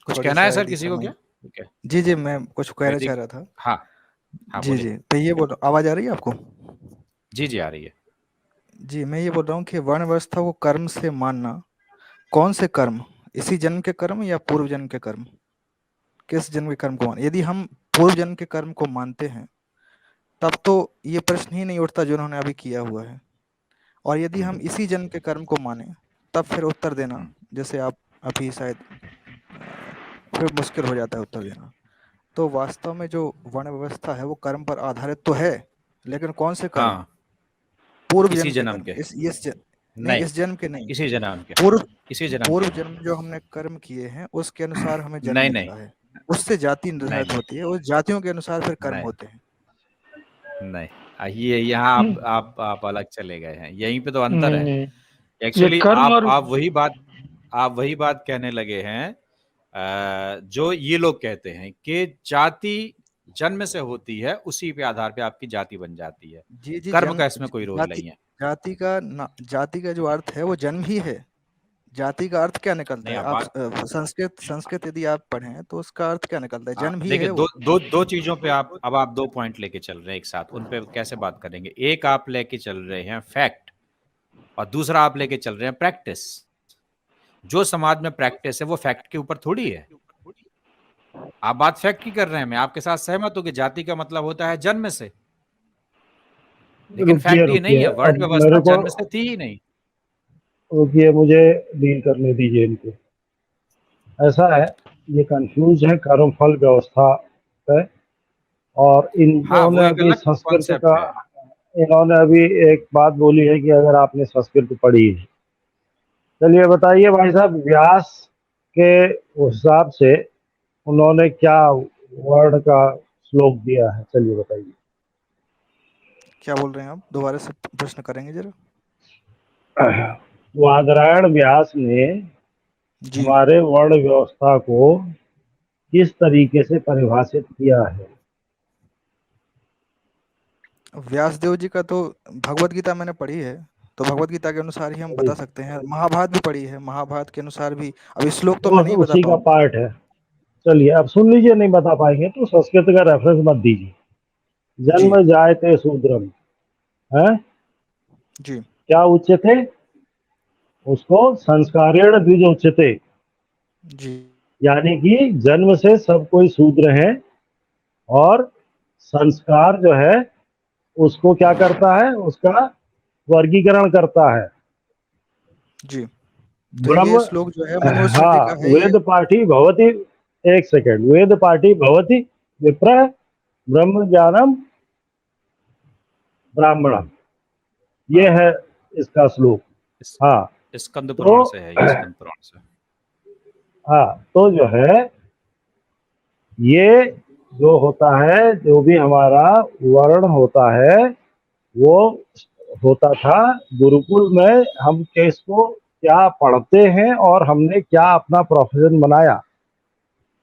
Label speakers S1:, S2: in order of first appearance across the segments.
S1: कुछ
S2: थोड़ी
S1: कहना है सर
S2: शायद ही
S1: किसी को
S2: समय।
S1: क्या? ठीक है।
S2: जी, जी, मैं कुछ कहना चाह
S1: वैदिक।
S2: रहा था।
S1: हाँ। हाँ
S2: जी,
S1: बोलिए।
S2: जी, तो ये बोल आवाज़ आ रही है आपको?
S1: जी जी आ रही है।
S2: जी, मैं ये बोल रहा हूँ कि वर्ण व्यवस्था को कर्म से मानना, कौन से कर्म? इसी जन्म के कर्म या पूर्व जन्म के कर्म? किस जन्म के कर्म को मान यदि हम पूर्व जन्म के कर्म को मानते हैं, तब तो ये प्रश्न ही नहीं उठता जो उन्होंने अभी किया हुआ है। और यदि हम
S1: हम्म,
S2: इसी जन्म के कर्म को मानें, तब फिर उत्तर देना,
S1: हम्म,
S2: जैसे आप अभी शायद फिर मुश्किल हो जाता है उत्तर देना। तो वास्तव में जो वर्ण व्यवस्था है वो कर्म पर आधारित तो है, लेकिन कौन से कर्म?
S1: हाँ।
S2: पूर्व
S1: इसी
S2: जन्म के
S1: जन्म
S2: कर्म,
S1: के।
S2: नहीं,
S1: नहीं,
S2: इस जन्म के नहीं।
S1: इसी जन्म के।
S2: पूर्व
S1: इसी जन्म के।
S2: पूर्व जन्म में जो हमने कर्म किए हैं उसके अनुसार हमें जन्म
S1: नहीं नहीं।
S2: मिलता है। उससे जाति
S1: नहीं
S2: निर्धारित
S1: नहीं।
S2: होती है, उस जातियों के अनुसार फिर कर्म
S1: नहीं
S2: होते हैं।
S1: नहीं। ये यहाँ आप अलग चले गए हैं, यहीं पे तो अंतर
S3: नहीं
S1: है।
S3: नहीं, ये
S1: एक्चुअली
S3: कर्म और
S1: आप वही बात कहने लगे हैं जो ये लोग कहते हैं कि जाति जन्म से होती है, उसी पे आधार पे आपकी जाति बन जाती है।
S2: जी, जी,
S1: कर्म का इसमें कोई रोल
S2: जाति
S1: नहीं है।
S2: जाति का जो अर्थ है वो जन्म ही है। जाति का अर्थ क्या निकलता
S1: नहीं
S2: है?
S1: आप
S2: आप
S1: बात
S2: संस्कृत संस्कृत यदि आप पढ़ें तो उसका अर्थ क्या निकलता है? जन्म ही
S1: देखिए,
S2: है
S1: दो
S2: वो।
S1: दो दो चीजों पे आप दो पॉइंट लेके चल रहे हैं एक साथ, उन पे कैसे बात करेंगे? एक आप लेके चल रहे हैं फैक्ट, और दूसरा आप लेके चल रहे हैं प्रैक्टिस। जो समाज में प्रैक्टिस है वो फैक्ट के ऊपर थोड़ी है। आप बात फैक्ट की कर रहे हैं, मैं आपके साथ सहमत हूं कि जाति का मतलब होता है जन्म से, लेकिन
S3: रुकिए
S1: फैक्ट ये नहीं
S3: रुकिए,
S1: है, वर्ण
S3: अब
S1: व्यवस्था
S3: मेरे को
S1: जन्म से थी ही नहीं।
S3: रुकिए, मुझे डील करने दीजिए इनको। ऐसा है, ये कंफ्यूज है कर्म फल व्यवस्था पे। और
S1: हाँ वो
S3: इन्होंने
S1: एक
S3: अभी
S1: अलग
S3: संस्कृत का,
S1: कॉन्सेप्ट है।
S3: इन्होंने अभी एक बात बोली है कि अगर आपने संस्कृत पढ़ी है। चलिए बताइए भाई साहब, व्यास के हिसाब से उन्होंने क्या वर्ण का श्लोक दिया है, चलिए बताइए।
S2: क्या बोल रहे हैं आप? दोबारा से प्रश्न करेंगे जरा।
S3: वादरायण व्यास ने
S2: जी।
S3: हमारे वर्ण व्यवस्था को किस तरीके से परिभाषित किया है?
S2: व्यासदेव जी का तो भगवत गीता मैंने पढ़ी है, तो भगवत गीता के अनुसार ही हम
S3: अरे,
S2: बता सकते हैं। महाभारत भी पढ़ी है, महाभारत के अनुसार भी। अब श्लोक तो
S3: वो
S2: मैं नहीं
S3: तो
S2: बता
S3: उसी का
S2: पाऊंगा।
S3: पार्ट है। चलिए अब सुन लीजिए, नहीं बता पाएंगे तो संस्कृत का रेफरेंस मत दीजिए।
S2: जी,
S3: जन्म जायते शूद्रम है,
S2: जी,
S3: क्या उच्यते? उसको संस्कारेण द्विज उच्यते।
S2: जी,
S3: यानी कि जन्म से सब कोई शूद्र है, और संस्कार जो है उसको क्या करता है, उसका वर्गीकरण करता है।
S2: जी। तो ये
S3: ब्रह्म,
S2: श्लोक जो है मनुस्मृति
S3: हाँ,
S2: का है ये।
S3: वेद पाठी भवति, एक सेकेंड, वेद पाठी भवति विप्र ब्रह्म ज्ञानम ब्राह्मणम, ये
S1: हाँ
S3: है इसका श्लोक।
S1: इस
S3: हाँ,
S1: स्कंद
S3: तो
S1: पुराण से है, ये स्कंद पुराण से।
S3: हाँ, तो जो है ये जो होता है, जो भी हमारा वर्ण होता है, वो होता था गुरुकुल में। हम किसको क्या पढ़ते हैं और हमने क्या अपना प्रोफेशन बनाया।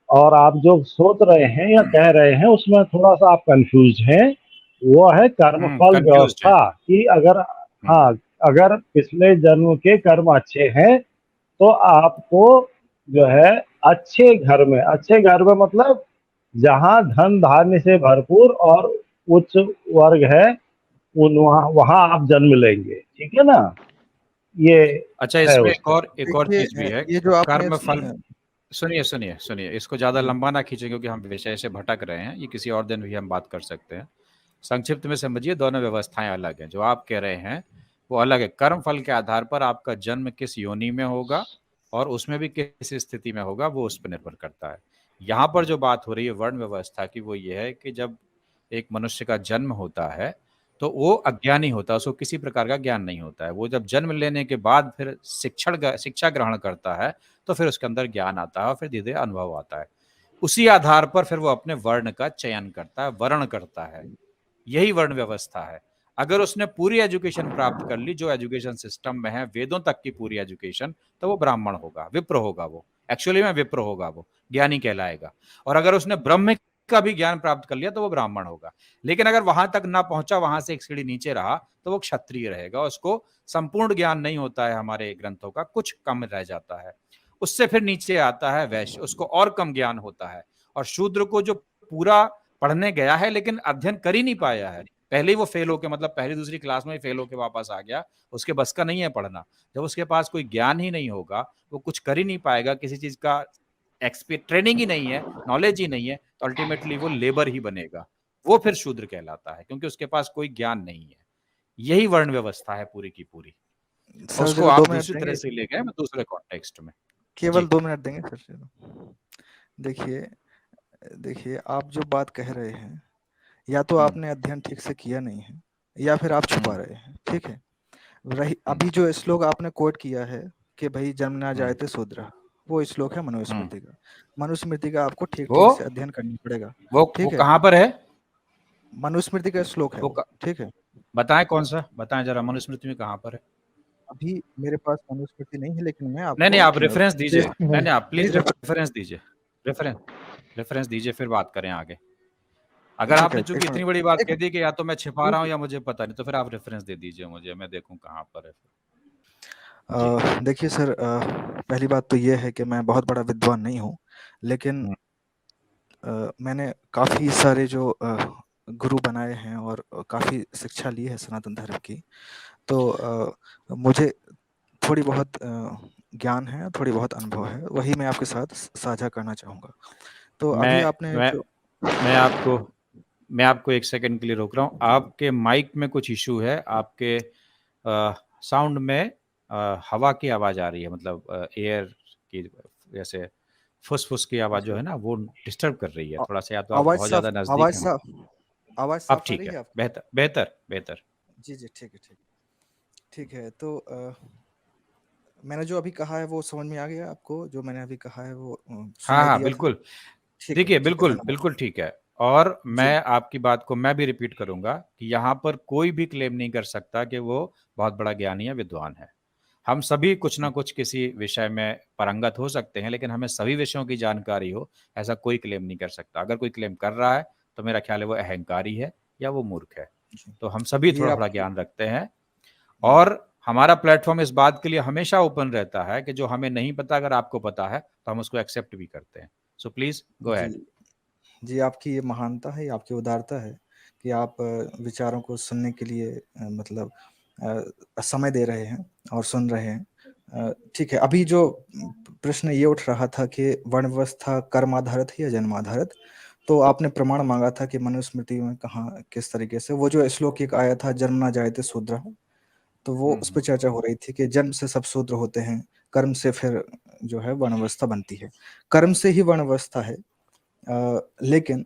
S3: और आप जो सोच रहे हैं या कह रहे हैं उसमें थोड़ा सा आप कंफ्यूज हैं। वो है कर्मफल
S1: कंफ्यूज्ड है।
S3: व्यवस्था कि अगर,
S1: हम्म,
S3: हाँ, अगर पिछले जन्म के कर्म अच्छे हैं तो आपको जो है अच्छे घर में मतलब जहाँ धन धान्य से भरपूर और उच्च वर्ग है, उन वहाँ आप जन्म लेंगे, ठीक है ना? ये
S1: अच्छा
S3: है
S1: इसमें
S3: उसका।
S1: एक और
S2: देखिए,
S1: चीज भी है।
S2: ये जो आपने
S1: कर्म फल, सुनिए सुनिए सुनिए, इसको ज्यादा
S2: जी,
S1: लंबा ना खींचे क्योंकि हम विषय से भटक रहे हैं, ये किसी और दिन भी हम बात कर सकते हैं। संक्षिप्त में समझिए, दोनों व्यवस्थाएं अलग हैं। जो आप कह रहे हैं वो अलग है। कर्म फल के आधार पर आपका जन्म किस योनि में होगा और उसमें भी किस स्थिति में होगा वो उस पर निर्भर करता है। यहाँ पर जो बात हो रही है वर्ण व्यवस्था की, वो ये है कि जब एक मनुष्य का जन्म होता है तो वो अज्ञानी होता है, उसको किसी प्रकार का ज्ञान नहीं होता है। वो जब जन्म लेने के बाद फिर शिक्षा ग्रहण करता है तो फिर उसके अंदर ज्ञान आता है और फिर धीरे धीरे अनुभव आता है। उसी आधार पर फिर वो अपने वर्ण का चयन करता है, वर्ण करता है। यही वर्ण व्यवस्था है। अगर उसने पूरी एजुकेशन प्राप्त कर ली, जो एजुकेशन सिस्टम में है, वेदों तक की पूरी एजुकेशन, तो वो ब्राह्मण होगा, विप्र होगा। वो एक्चुअली में विप्र होगा, वो ज्ञानी कहलाएगा। और अगर उसने ब्रह्म का भी ज्ञान प्राप्त कर लिया तो वो ब्राह्मण होगा। लेकिन अगर वहां तक ना पहुंचा, वहां से एक सीढ़ी नीचे रहा, तो वो क्षत्रिय रहेगा। उसको संपूर्ण ज्ञान नहीं होता है, हमारे ग्रंथों का कुछ कम रह जाता है। उससे फिर नीचे आता है वैश्य, उसको और कम ज्ञान होता है। और शूद्र को जो पूरा पढ़ने गया है लेकिन अध्ययन कर ही नहीं पाया है, पहले ही वो फेल होके, मतलब पहली दूसरी क्लास में ही फेल होके वापस आ गया, उसके बस का नहीं है पढ़ना। जब उसके पास कोई ज्ञान ही नहीं होगा, वो कुछ कर ही नहीं पाएगा, किसी चीज का ट्रेनिंग ही नहीं है, नॉलेज ही नहीं है, तो अल्टीमेटली वो लेबर ही बनेगा। वो फिर शूद्र कहलाता है, क्योंकि उसके पास कोई ज्ञान नहीं है। यही वर्ण व्यवस्था है पूरी की पूरी।
S2: सर
S1: उसको
S2: जरा 2
S1: आप
S2: मिनट
S1: दूसरी तरह
S2: देंगे?
S1: से ले गए, दूसरे कॉन्टेक्स्ट में।
S2: केवल
S1: जी
S2: 2 मिनट देंगे सर? देखिए, देखिए आप जो बात कह रहे हैं, या तो आपने अध्ययन ठीक से किया नहीं है, या फिर आप छुपा रहे हैं, ठीक है? रही अभी जो श्लोक आपने कोट किया है कि भाई जन्म ना जायते शूद्र, वो श्लोक है मनुस्मृति का। मनुस्मृति का आपको ठीक-ठीक से अध्ययन करना पड़ेगा,
S1: वो
S2: ठीक है?
S1: कहाँ पर है?
S2: मनुस्मृति का श्लोक है
S1: वो
S2: वो, ठीक है?
S1: बताएं कौन सा, बताएं जरा, मनुस्मृति में कहाँ पर है?
S2: अभी मेरे पास मनुस्मृति नहीं है, लेकिन मैं
S1: नहीं नहीं,
S2: आपको
S1: आप रेफरेंस दीजिए,
S2: पेश
S1: नहीं आप
S2: नहीं
S1: प्लीज रेफरेंस दीजिए, रेफरेंस रेफरेंस दीजिए, फिर बात करें आगे। अगर
S2: ठीक
S1: आपने
S2: है,
S1: चूंकि
S2: 1
S1: इतनी
S2: मिनट,
S1: बड़ी बात
S2: 1
S1: कह दी कि या तो मैं छिपा रहा हूँ
S2: मिनट।
S1: या मुझे पता नहीं, तो फिर आप रेफरेंस दे दीजिए मुझे, मैं देखूं कहाँ पर है।
S2: देखिए सर, पहली बात तो ये है कि मैं बहुत बड़ा विद्वान नहीं हूँ, लेकिन मैंने काफ़ी सारे जो गुरु बनाए हैं और काफ़ी शिक्षा ली है सनातन धर्म की, तो मुझे थोड़ी बहुत ज्ञान है, थोड़ी बहुत अनुभव है, वही मैं आपके साथ साझा करना चाहूँगा। तो अभी आपने
S1: मैं
S2: जो
S1: मैं आपको मैं आपको 1 सेकंड के लिए रोक रहा हूँ। आपके माइक में कुछ इशू है, आपके साउंड में हवा की आवाज़ आ रही है, मतलब एयर की, जैसे फुस-फुस की आवाज़ जो है ना, वो डिस्टर्ब कर रही है
S2: अ,
S1: थोड़ा-सा, या तो आप बहुत ज़्यादा नज़दीक हैं।
S2: आवाज़
S1: अब
S2: साफ आ
S1: ठीक
S2: रही
S1: है,
S2: है आपको?
S1: बेहतर बेहतर बेहतर।
S2: जी, जी, ठीक है, ठीक है। ठीक है, तो मैंने जो अभी कहा है वो समझ में आ गया आपको? जो मैंने अभी कहा है वो
S1: हाँ,
S2: सुनाई
S1: हाँ,
S2: दिया था?
S1: बिल्कुल। देखिए,
S2: ठीक है,
S1: बिल्कुल,
S2: धन्यवाद।
S1: बिल्कुल ठीक है। और
S2: जी।
S1: मैं आपकी बात को मैं भी रिपीट करूँगा कि यहाँ पर कोई भी क्लेम नहीं कर सकता कि वो बहुत बड़ा ज्ञानी या विद्वान है। हम सभी कुछ ना कुछ किसी विषय में पारंगत हो सकते हैं, लेकिन हमें सभी विषयों की जानकारी हो, ऐसा कोई क्लेम नहीं कर सकता। अगर कोई क्लेम कर रहा है, तो मेरा ख्याल है वो अहंकारी है या वो मूर्ख है।
S2: जी,
S1: तो हम सभी
S2: ये
S1: थोड़ा-थोड़ा
S2: आपकी
S1: ज्ञान रखते हैं,
S2: हुँ,
S1: और हमारा प्लेटफ़ॉर्म इस बात के लिए हमेशा ओपन रहता है कि जो हमें नहीं पता, अगर आपको पता है, तो हम उसको एक्सेप्ट भी करते हैं। So please go
S2: ji.
S1: Ahead.
S2: जी, आपकी ये महानता है, ये आपकी उदारता है कि आप विचारों को सुनने के लिए मतलब समय दे रहे हैं और सुन रहे हैं। ठीक है, अभी जो प्रश्न ये उठ रहा था कि वर्ण व्यवस्था कर्म आधारित है या जन्म आधारित? तो आपने प्रमाण माँगा था कि मनुस्मृति में कहाँ, किस तरीके से, वो जो श्लोक एक आया था, जन्म ना जायते शूद्रः, तो वो उस पे चर्चा हो रही थी कि जन्म से सब शूद्र होते हैं, कर्म से फिर जो है वर्ण व्यवस्था बनती है। कर्म से ही वर्ण व्यवस्था है। लेकिन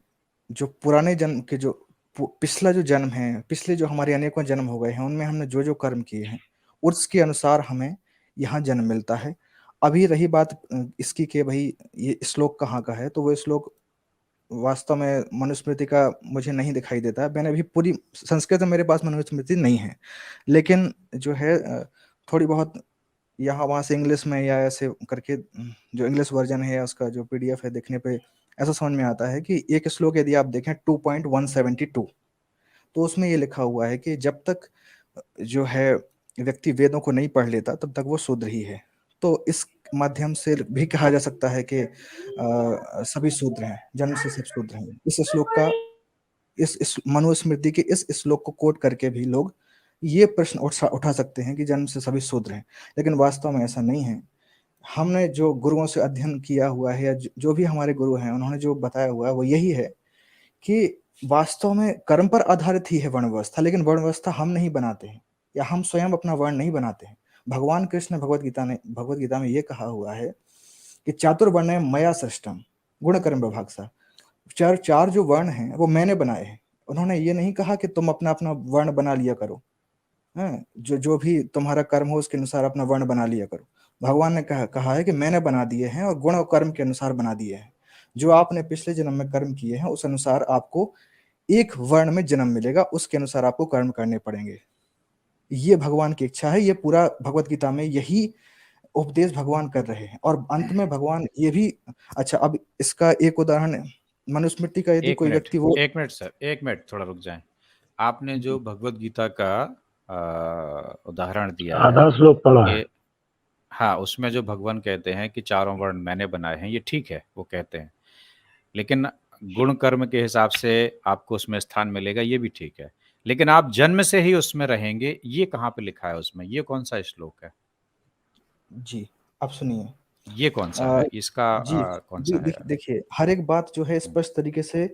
S2: जो पुराने जन्म के जो पिछला जो जन्म है, पिछले जो हमारे अनेकों जन्म हो गए हैं, उनमें हमने जो-जो कर्म किए हैं, उसके अनुसार हमें यहाँ जन्म मिलता है। अभी रही बात इसकी कि भई ये श्लोक कहाँ का है, तो वो श्लोक वास्तव में मनुस्मृति का मुझे नहीं दिखाई देता है। मैंने अभी पूरी संस्कृत में मेरे पास मनुस्मृति नहीं है। लेकिन जो है थोड़ी बहुत यहाँ-वहाँ से इंग्लिश में या ऐसे करके जो इंग्लिश वर्ज़न है या उसका जो पीडीएफ है, देखने पे ऐसा समझ में आता है कि एक श्लोक यदि आप देखें 2.172, तो उसमें ये लिखा हुआ है कि जब तक जो है व्यक्ति वेदों को नहीं पढ़ लेता, तब तक वो शूद्र ही है। तो इस माध्यम से भी कहा जा सकता है कि सभी शूद्र हैं, जन्म से सब शूद्र हैं। इस श्लोक का इस मनुस्मृति के इस श्लोक को कोट करके भी लोग ये प्रश्न उठा सकते हैं कि जन्म से सभी शूद्र हैं, लेकिन वास्तव में ऐसा नहीं है। हमने जो गुरुओं से अध्ययन किया हुआ है या जो भी हमारे गुरु हैं, उन्होंने जो बताया हुआ है वो यही है कि वास्तव में कर्म पर आधारित ही है वर्ण व्यवस्था, लेकिन वर्ण व्यवस्था हम नहीं बनाते हैं या हम स्वयं अपना वर्ण नहीं बनाते हैं। भगवान कृष्ण भगवत गीता में ये कहा हुआ है कि चातुर्वर्ण्यं मया सृष्टम गुण कर्म विभागशः। चार जो वर्ण हैं वो मैंने बनाए हैं। उन्होंने ये नहीं कहा कि तुम अपना-अपना वर्ण बना लिया करो। हैं? जो भी तुम्हारा कर्म हो उसके अनुसार अपना वर्ण बना लिया करो। भगवान ने कहा है कि मैंने बना दिए हैं और गुण और कर्म के अनुसार बना दिए हैं। जो आपने पिछले जन्म में कर्म किए हैं उस अनुसार आपको एक वर्ण में जन्म मिलेगा, उसके अनुसार आपको कर्म करने पड़ेंगे। ये भगवान की इच्छा है, ये पूरा भगवत गीता में यही उपदेश भगवान कर रहे हैं और अंत में भगवान ये भी अच्छा, अब इसका एक उदाहरण मनुस्मृति का यदि
S1: 1
S2: कोई
S1: मिनट,
S2: व्यक्ति वो
S1: 1 मिनट सर, 1 मिनट थोड़ा रुक जाएँ। आपने जो
S2: जी,
S1: भगवद गीता का उदाहरण दिया है
S3: आधा श्लोक पढ़ा है।
S1: कि हाँ, उसमें जो भगवान कहते हैं कि चारों वर्ण मैंने बनाए हैं, ये ठीक है, वो कहते हैं। लेकिन गुण कर्म के हिसाब से आपको उसमें स्थान मिलेगा, ये भी ठीक है। लेकिन आप जन्म से ही उसमें रहेंगे, ये कहाँ पे लिखा है उसमें? ये कौन-सा श्लोक है?
S2: जी, आप सुनिए।
S1: ये कौन-सा
S2: अ,
S1: है? इसका
S2: जी,
S1: कौन-सा है?
S2: देखिए, हर एक बात जो है
S1: हुँ,
S2: स्पष्ट तरीके से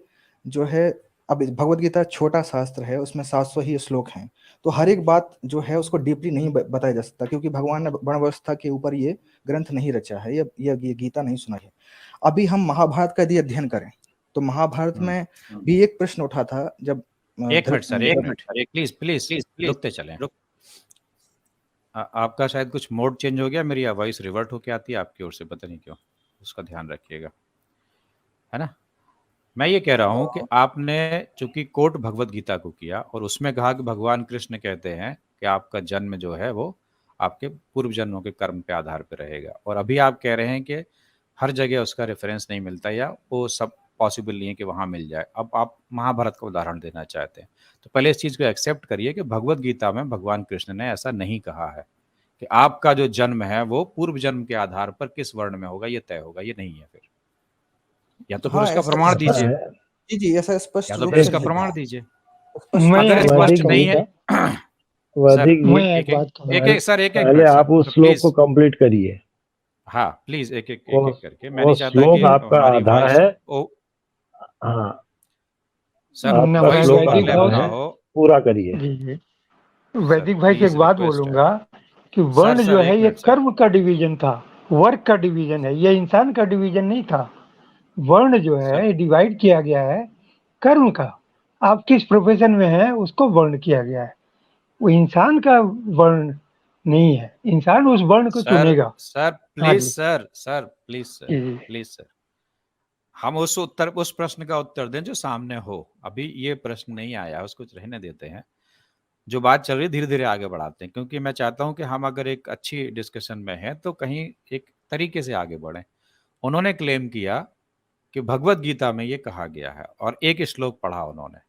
S2: जो है, अब भगवद गीता छोटा शास्त्र है, उसमें 700 ही श्लोक हैं। तो हर एक बात जो है उसको डीपली नहीं बताया जा सकता, क्योंकि भगवान ने वर्ण व्यवस्था के ऊपर ये ग्रंथ नहीं रचा है, ये गीता नहीं सुनाई है। अभी हम महाभारत का यदि अध्ययन करें, तो महाभारत
S1: हुँ।
S2: में भी एक प्रश्न उठा था, जब
S1: 1 मिनट सर, 1 मिनट।
S2: जब
S1: प्लीज़, प्लीज़ रुकते चलें। आपका शायद कुछ मोड चेंज हो गया, मेरी वॉइस रिवर्ट होके आती है आपकी ओर से, पता नहीं क्यों? उसका ध्यान रखिएगा, है ना? मैं ये कह रहा हूँ कि आपने चूँकि कोट भगवद गीता को किया और उसमें कहा कि भगवान कृष्ण कहते हैं कि आपका जन्म जो है वो आपके पूर्व जन्मों के कर्म के आधार पे रहेगा, और अभी आप कह रहे हैं कि हर जगह उसका रेफरेंस नहीं मिलता या वो सब पॉसिबल नहीं है कि वहाँ मिल जाए। अब आप महाभारत का उदाहरण देना चाहते हैं, तो पहले इस चीज़ को एक्सेप्ट करिए कि भगवद गीता में भगवान कृष्ण ने ऐसा नहीं कहा है कि आपका जो जन्म है वो पूर्व जन्म के आधार पर किस वर्ण में होगा ये तय होगा, ये नहीं है फिर। या तो फिर
S2: हाँ,
S1: उसका
S2: ऐसा
S1: प्रमाण
S3: ऐसा
S1: दीजिए,
S3: है।
S2: जी, ऐसा
S1: या
S2: स्पष्ट
S1: तो
S2: रूप
S1: फिर
S2: से
S1: इसका
S2: नहीं
S1: प्रमाण
S2: कहा।
S1: दीजिए।
S2: स्पष्ट
S4: मैं
S1: अगर
S4: एक
S3: वैदिक
S4: बात
S1: स्पष्ट नहीं
S3: गीता
S1: है सर,
S3: वैदिक
S4: मैं
S3: गीता
S4: एक बात कहूँगा।
S1: एक-एक सर, एक-एक
S3: पहले
S1: मिनट सर,
S3: आप उस श्लोक
S1: प्लीज़।
S3: को कंप्लीट करिए।
S1: हाँ, प्लीज़ एक-एक
S3: वो
S1: एक-एक करके। मैं
S3: वो
S1: नहीं चाहता
S3: श्लोक
S1: कि
S3: आपका
S1: हमारी
S3: आधा
S1: वॉइस
S3: है।
S1: ओ
S3: हाँ,
S1: सर
S4: न
S3: आपका
S4: मैं
S1: वॉइस
S3: श्लोक
S4: वैदिक
S3: आधा
S1: ओवरलैप
S4: भाव
S1: ना
S3: है,
S1: हो।
S3: पूरा करिए।
S4: जी जी
S1: सर
S4: वैदिक भाई से एक
S1: प्लीज़
S4: बात
S1: रिक्वेस्ट है।
S4: बोलूंगा कि
S1: सर,
S4: वर्ण जो
S1: सर
S4: है
S1: 1
S4: ये
S1: मिनट सर।
S4: कर्म का डिवीजन था, वर्क का डिवीजन है, ये इंसान का डिवीजन नहीं था। वर्ण जो
S1: सर
S4: है डिवाइड किया गया है कर्म का। आप किस प्रोफेशन में हैं उसको वर्ण किया गया है, वो इंसान का वर्ण नहीं है। इंसान उस वर्ण को
S1: सर
S4: चुनेगा।
S1: सर
S4: हाँ
S1: प्लीज़
S4: जी
S1: सर, सर प्लीज़ सर,
S4: जी जी
S1: प्लीज़ सर। हम उस प्रश्न का उत्तर दें जो सामने हो। अभी ये प्रश्न नहीं आया है, उसको रहने देते हैं। जो बात चल रही है धीरे-धीरे आगे बढ़ाते हैं, क्योंकि मैं चाहता हूँ कि हम अगर एक अच्छी डिस्कशन में हैं तो कहीं एक तरीके से आगे बढ़ें। उन्होंने क्लेम किया कि भगवद गीता में ये कहा गया है और एक श्लोक पढ़ा उन्होंने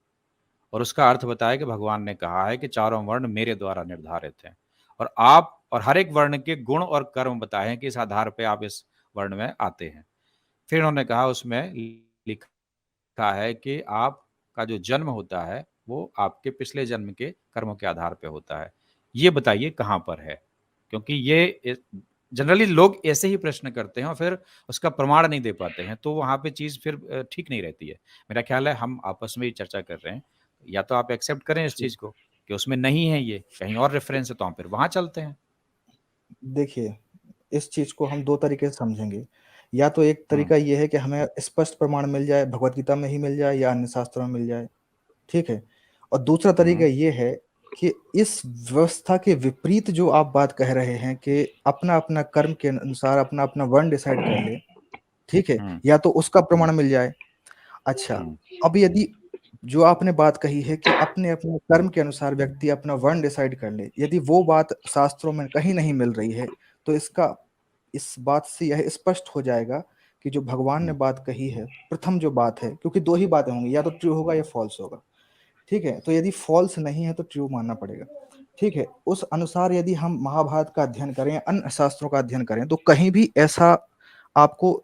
S1: और उसका अर्थ बताया कि भगवान ने कहा है कि चारों वर्ण मेरे द्वारा निर्धारित हैं, और आप और हर एक वर्ण के गुण और कर्म बताए हैं कि इस आधार पे आप इस वर्ण में आते हैं। फिर उन्होंने कहा उसमें लिखा है कि आपका जो जन्म होता है वो आपके पिछले जन्म के कर्मों के आधार पे होता है। ये बताइए कहाँ पर है? क्योंकि ये जनरली लोग ऐसे ही प्रश्न करते हैं और फिर उसका प्रमाण नहीं दे पाते हैं, तो वहाँ पे चीज़ फिर ठीक नहीं रहती है। मेरा ख्याल है हम आपस में ही चर्चा कर रहे हैं, या तो आप एक्सेप्ट करें इस
S2: जी।
S1: चीज़ को कि उसमें नहीं है ये, कहीं और रेफ़रेंस है तो हम फिर वहाँ चलते हैं।
S2: देखिए, इस चीज़ को हम 2 तरीके से समझेंगे। या तो एक
S1: हुँ,
S2: तरीका ये है कि हमें स्पष्ट प्रमाण मिल जाए, भगवद गीता में ही मिल जाए या अन्य शास्त्रों में मिल जाए, ठीक है? और दूसरा तरीका
S1: हुँ,
S2: ये है कि इस व्यवस्था के विपरीत जो आप बात कह रहे हैं कि अपना-अपना कर्म के अनुसार अपना-अपना वर्ण डिसाइड कर ले, ठीक है?
S1: हुँ,
S2: या तो उसका प्रमाण मिल जाए। अच्छा,
S1: हुँ,
S2: अब यदि जो आपने बात कही है कि अपने-अपने
S1: हुँ,
S2: कर्म के अनुसार व्यक्ति अपना वर्ण डिसाइड कर ले, यदि वो बात शास्त्रों में कहीं नहीं मिल रही है, तो इस बात से यह स्पष्ट हो जाएगा कि जो भगवान ने
S1: हुँ,
S2: बात कही है, प्रथम जो बात है, क्योंकि 2 ही बातें होंगी, या तो ट्रू होगा या फ़ॉल्स होगा, ठीक है? तो यदि फ़ॉल्स नहीं है तो ट्रू मानना पड़ेगा, ठीक है? उस अनुसार यदि हम महाभारत का अध्ययन करें, अन्य शास्त्रों का अध्ययन करें, तो कहीं भी ऐसा आपको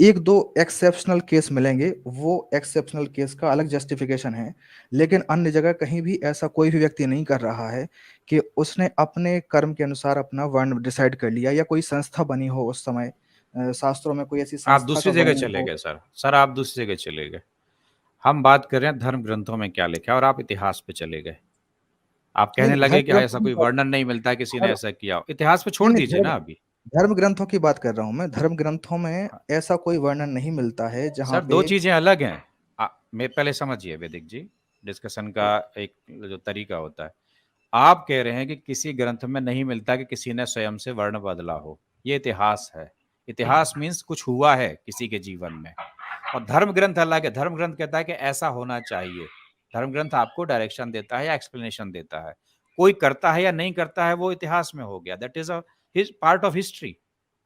S2: 1-2 एक्सेप्शनल केस मिलेंगे, वो एक्सेप्शनल केस का अलग जस्टिफिकेशन है। लेकिन अन्य जगह कहीं भी ऐसा कोई भी व्यक्ति नहीं कर रहा है कि उसने अपने कर्म के अनुसार अपना वर्ण डिसाइड कर लिया, या कोई संस्था बनी हो उस समय, शास्त्रों में कोई ऐसी
S1: आप
S2: संस्था का
S1: दूसरी जगह
S2: वर्णन
S1: चले
S2: हो।
S1: गए सर। सर आप दूसरी जगह चले गए। हम बात कर रहे हैं धर्म ग्रंथों में क्या लिखा है और आप इतिहास पे चले गए। आप
S2: नहीं,
S1: कहने
S2: नहीं,
S1: लगे
S2: धर्म
S1: कि हाँ, ऐसा
S2: ग्रंथों की
S1: कोई
S2: बात
S1: वर्णन नहीं मिलता है, किसी ने
S2: धर्म
S1: ऐसा किया हो। इतिहास पे
S2: नहीं,
S1: छोड़
S2: नहीं,
S1: दीजिए ना अभी।
S2: धर्म ग्रंथों की बात कर रहा हूँ मैं। धर्म ग्रंथों में
S1: हाँ,
S2: ऐसा कोई वर्णन नहीं मिलता है जहाँ
S1: सर 2
S2: पे
S1: चीज़ें अलग हैं। मैं पहले समझिए वैदिक जी, डिस्कशन का एक जो तरीका होता है। आप कह रहे हैं कि किसी ग्रंथ में नहीं मिलता कि किसी ने स्वयं से वर्ण बदला हो। ये इतिहास है। इतिहास मीन्स कुछ हुआ है किसी के जीवन में। और धर्म ग्रंथ अलग है। धर्म ग्रंथ कहता है कि ऐसा होना चाहिए। धर्म ग्रंथ आपको डायरेक्शन देता है या एक्सप्लेनेशन देता है। कोई करता है या नहीं करता है वो इतिहास में हो गया। That is a his part of history.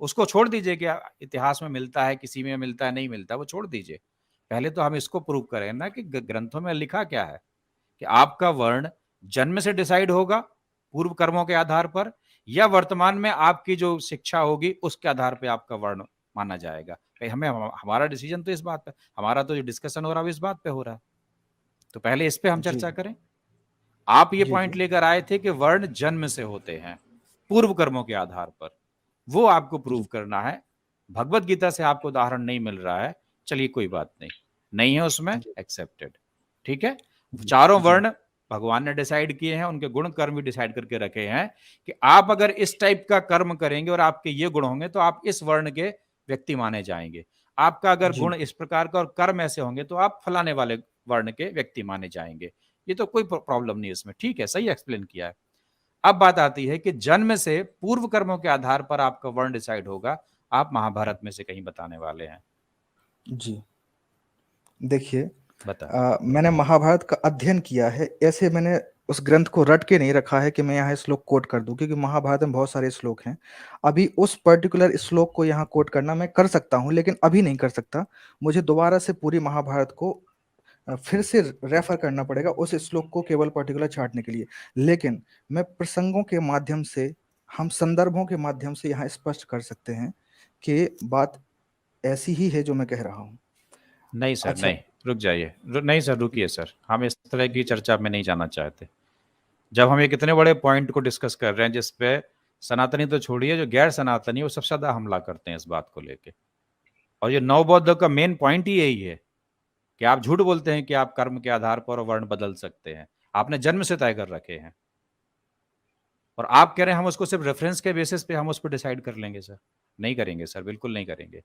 S1: उसको छोड़ दीजिए कि इतिहास में मिलता है, किसी में मिलता है, नहीं मिलता, वो छोड़ दीजिए। पहले तो हम इसको प्रूव करें ना कि ग्रंथों में लिखा क्या है कि आपका वर्ण जन्म से डिसाइड होगा पूर्व कर्मों के आधार पर, या वर्तमान में आपकी जो शिक्षा होगी उसके आधार पे आपका वर्ण माना जाएगा। भाई हमें हमारा डिसीजन तो इस बात पे, हमारा तो जो डिस्कशन हो रहा है वो इस बात पे हो रहा है, तो पहले इस पे हम
S2: जी
S1: चर्चा करें। आप ये
S2: जी
S1: पॉइंट
S2: जी
S1: लेकर आए थे कि वर्ण जन्म से होते हैं पूर्व कर्मों के आधार पर, वो आपको प्रूव
S2: जी
S1: करना है। भगवत गीता से आपको उदाहरण नहीं मिल रहा है, चलिए कोई बात नहीं, नहीं है उसमें,
S2: जी
S1: एक्सेप्टेड, ठीक है।
S2: जी
S1: चारों
S2: जी
S1: वर्ण भगवान ने डिसाइड किए हैं, उनके गुण कर्म भी डिसाइड करके रखे हैं कि आप अगर इस टाइप का कर्म करेंगे और आपके ये गुण होंगे तो आप इस वर्ण के व्यक्ति माने जाएंगे। आपका अगर
S2: जी
S1: गुण इस प्रकार का और कर्म ऐसे होंगे तो आप फलाने वाले वर्ण के व्यक्ति माने जाएंगे। ये तो कोई प्रॉब्लम नहीं इसमें, ठीक है, सही एक्सप्लेन किया है। अब बात आती है कि जन्म से पूर्व कर्मों के आधार पर आपका वर्ण डिसाइड होगा, आप महाभारत में से कहीं बताने वाले हैं,
S2: जी। देखिए,
S1: बता।
S2: मैंने महाभारत का अध्ययन किया है, ऐसे मैंने उस ग्रंथ को रट के नहीं रखा है कि मैं यहाँ श्लोक कोट कर दूं, क्योंकि महाभारत में बहुत सारे श्लोक हैं। अभी उस पर्टिकुलर श्लोक को यहाँ कोट करना मैं कर सकता हूँ, लेकिन अभी नहीं कर सकता। मुझे दोबारा से पूरी महाभारत को फिर से रेफर करना पड़ेगा उस श्लोक को केवल पर्टिकुलर छांटने के लिए। लेकिन मैं प्रसंगों के माध्यम से, हम संदर्भों के माध्यम से यहाँ स्पष्ट कर सकते हैं कि बात ऐसी ही है जो मैं कह रहा हूँ।
S1: नहीं सर,
S2: अच्छा।
S1: नहीं, रुक जाइए, नहीं सर, रुकिए सर, हम इस तरह की चर्चा में नहीं जाना चाहते। जब हम एक इतने बड़े पॉइंट को डिस्कस कर रहे हैं जिसपे सनातनी तो छोड़िए, जो गैर सनातनी वो सबसे ज्यादा हमला करते हैं इस बात को लेके, और ये नवबौद्ध का मेन पॉइंट ही यही है कि आप झूठ बोलते हैं कि आप कर्म के आधार पर वर्ण बदल सकते हैं, आपने जन्म से तय कर रखे हैं, और आप कह रहे हैं हम उसको सिर्फ रेफरेंस के बेसिस पे हम उस पर डिसाइड कर लेंगे। सर नहीं करेंगे सर, बिल्कुल नहीं करेंगे।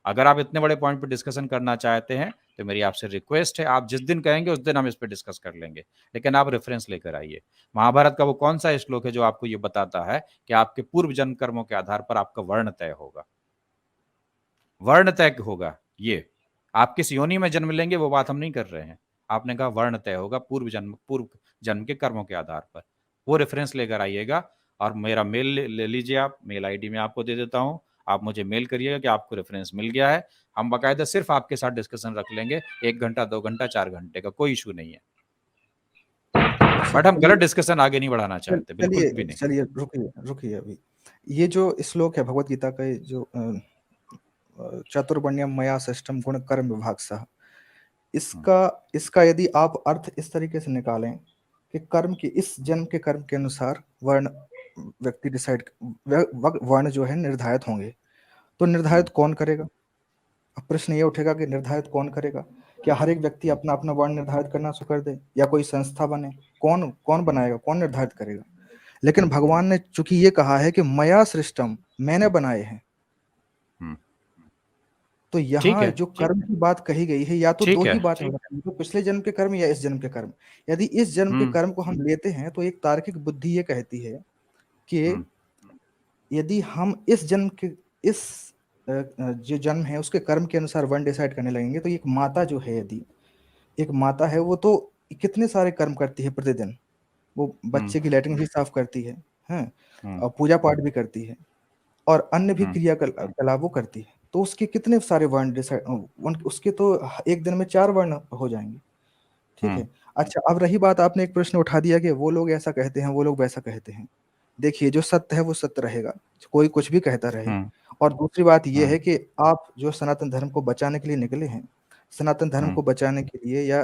S1: अगर आप इतने बड़े पॉइंट पे डिस्कशन करना चाहते हैं तो मेरी आपसे रिक्वेस्ट है, आप जिस दिन कहेंगे उस दिन हम इस पे डिस्कस कर लेंगे, लेकिन आप रेफरेंस लेकर आइए। महाभारत का वो कौन सा श्लोक है जो आपको ये बताता है कि आपके पूर्व जन्म कर्मों के आधार पर आपका वर्ण तय होगा? वर्ण तय होगा, ये आप किस योनि में जन्म लेंगे वो बात हम नहीं कर रहे हैं, आपने कहा वर्ण तय होगा पूर्व जन्म के कर्मों के आधार पर। वो रेफरेंस लेकर आइएगा, और मेरा मेल ले लीजिए, आप मेल आईडी में आपको दे देता हूं, आप मुझे मेल करिएगा कि आपको रेफरेंस मिल गया है। हम बाकायदा सिर्फ आपके साथ डिस्कशन रख लेंगे, 1 घंटा 2 घंटा 4 घंटे का, कोई इशू नहीं है। बट हम गलत डिस्कसन आगे नहीं बढ़ाना चाहते, बिल्कुल भी
S2: चलिए
S1: नहीं।
S2: चलिए, रुकिए रुकिए। अभी ये जो श्लोक है भगवत गीता का, ये जो चतुर्वर्ण्यम मया सृष्टम गुण कर्म विभाग सह, इसका इसका यदि आप अर्थ इस तरीके से निकालें कि कर्म के, इस जन्म के कर्म के अनुसार वर्ण व्यक्ति डिसाइड, वर्ण जो है निर्धारित होंगे, तो निर्धारित कौन करेगा? अब प्रश्न ये उठेगा कि निर्धारित कौन करेगा? क्या हर एक व्यक्ति अपना अपना वर्ण निर्धारित करना शुरू कर दे, या कोई संस्था बने? कौन कौन बनाएगा, कौन निर्धारित करेगा? लेकिन भगवान ने चूंकि ये कहा है कि मया सृष्टम, मैंने बनाए हैं, तो
S1: ठीक
S2: यहाँ
S1: है,
S2: जो कर्म की बात कही गई है, या तो दो
S1: ठीक है,
S2: ही बात हो सकती है, तो पिछले जन्म के कर्म या इस जन्म के कर्म। यदि इस जन्म के कर्म को हम लेते हैं तो एक तार्किक बुद्धि ये कहती है कि यदि हम इस जन्म के, इस जो जन्म है उसके कर्म के अनुसार वर्ण डिसाइड करने लगेंगे, तो एक माता जो है, यदि एक माता है, वो तो कितने सारे कर्म करती है प्रतिदिन। वो बच्चे की लैट्रिन भी साफ करती है, और पूजा पाठ भी करती है, और अन्य भी क्रियाकलाप वो करती है। तो उसके कितने सारे वर्ण डिसाइड, उसके तो एक दिन में 4 वर्ण हो जाएंगे, ठीक है। अच्छा, अब रही बात, आपने एक प्रश्न उठा दिया कि वो लोग ऐसा कहते हैं, वो लोग वैसा कहते हैं। देखिए, जो सत्य है वो सत्य रहेगा, कोई कुछ भी कहता रहे। और दूसरी बात ये है कि आप जो सनातन धर्म को बचाने के लिए निकले हैं, सनातन धर्म को बचाने के लिए या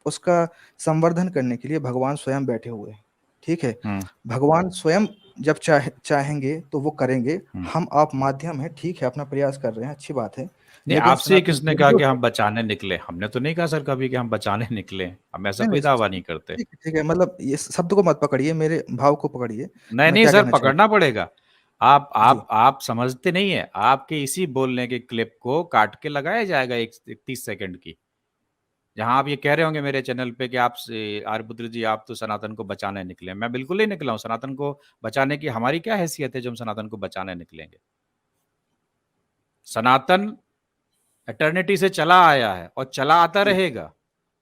S2: उसका संवर्धन करने के लिए भगवान स्वयं बैठे हुए हैं, ठीक है। भगवान स्वयं जब चाहेंगे तो वो करेंगे, हम आप माध्यम है, ठीक है, अपना प्रयास कर रहे हैं, अच्छी बात है।
S1: नहीं, आपसे किसने कहा कि हम बचाने निकले? हमने तो नहीं कहा सर कभी कि हम बचाने निकले, हम ऐसा कोई दावा नहीं करते।
S2: ठीक है, मतलब ये शब्द को मत पकड़िए, मेरे भाव को पकड़िए।
S1: नहीं नहीं सर, पकड़ना पड़ेगा। आप समझते नहीं है, आपके इसी बोलने के क्लिप को काट के लगाया जाएगा 30 सेकंड की, जहां आप ये कह रहे होंगे मेरे चैनल पे कि आप आर्यपुत्र जी आप तो सनातन को बचाने निकले। मैं बिल्कुल नहीं निकला हूं, सनातन को बचाने की हमारी क्या हैसियत है जो हम सनातन को बचाने निकलेंगे? सनातन एटर्निटी से चला आया है और चला आता रहेगा।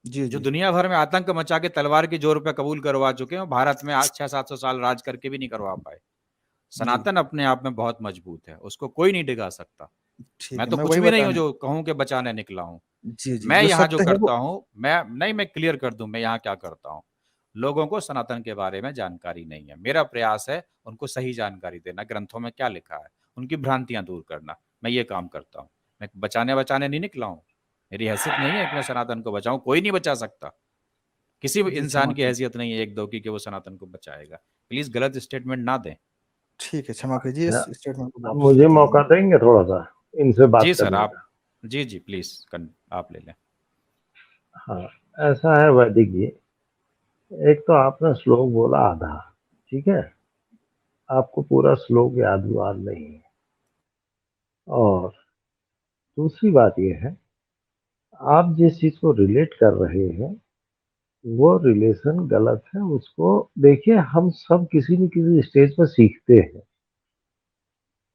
S1: जो दुनिया भर में आतंक मचा के तलवार की जोर पे कबूल करवा चुके हैं, भारत में आज 600-700 साल राज करके भी नहीं करवा पाए। सनातन अपने आप में बहुत मजबूत है, उसको कोई नहीं डिगा सकता। मैं तो कुछ भी नहीं हूं जो कहूं कि बचाने निकला हूं। मैं यहाँ जो करता हूं, मैं क्लियर कर दूं मैं यहाँ क्या करता हूं। लोगों को सनातन के बारे में जानकारी नहीं है। मेरा प्रयास है उनको सही जानकारी देना, ग्रंथों में क्या लिखा है, उनकी भ्रांतियां दूर करना। मैं ये काम करता हूँ। मैं बचाने नहीं निकला हूँ। मेरी हैसियत नहीं है कि मैं सनातन को बचाऊं। कोई नहीं बचा सकता। किसी भी
S2: जी,
S1: इंसान
S2: क्षमा
S1: की
S2: कीजिए।
S1: हैसियत नहीं है एक दो की कि वो सनातन को बचाएगा। प्लीज गलत स्टेटमेंट ना दें।
S2: ठीक है, क्षमा कीजिए, इस स्टेटमेंट को
S3: आप
S2: वापस
S3: मुझे
S2: लेता हूँ
S3: मौका
S2: मैं।
S3: देंगे थोड़ा सा इनसे बात
S1: जी सर,
S3: करने
S1: आप
S3: का?
S1: जी प्लीज आप ले लें।
S3: हाँ, ऐसा है वैदिक जी, एक तो आपने श्लोक बोला आधा, ठीक है, आपको पूरा श्लोक याद नहीं है। और दूसरी बात ये है, आप जिस चीज को रिलेट कर रहे हैं वो रिलेशन गलत है। उसको देखिए, हम सब किसी न किसी स्टेज पर सीखते हैं।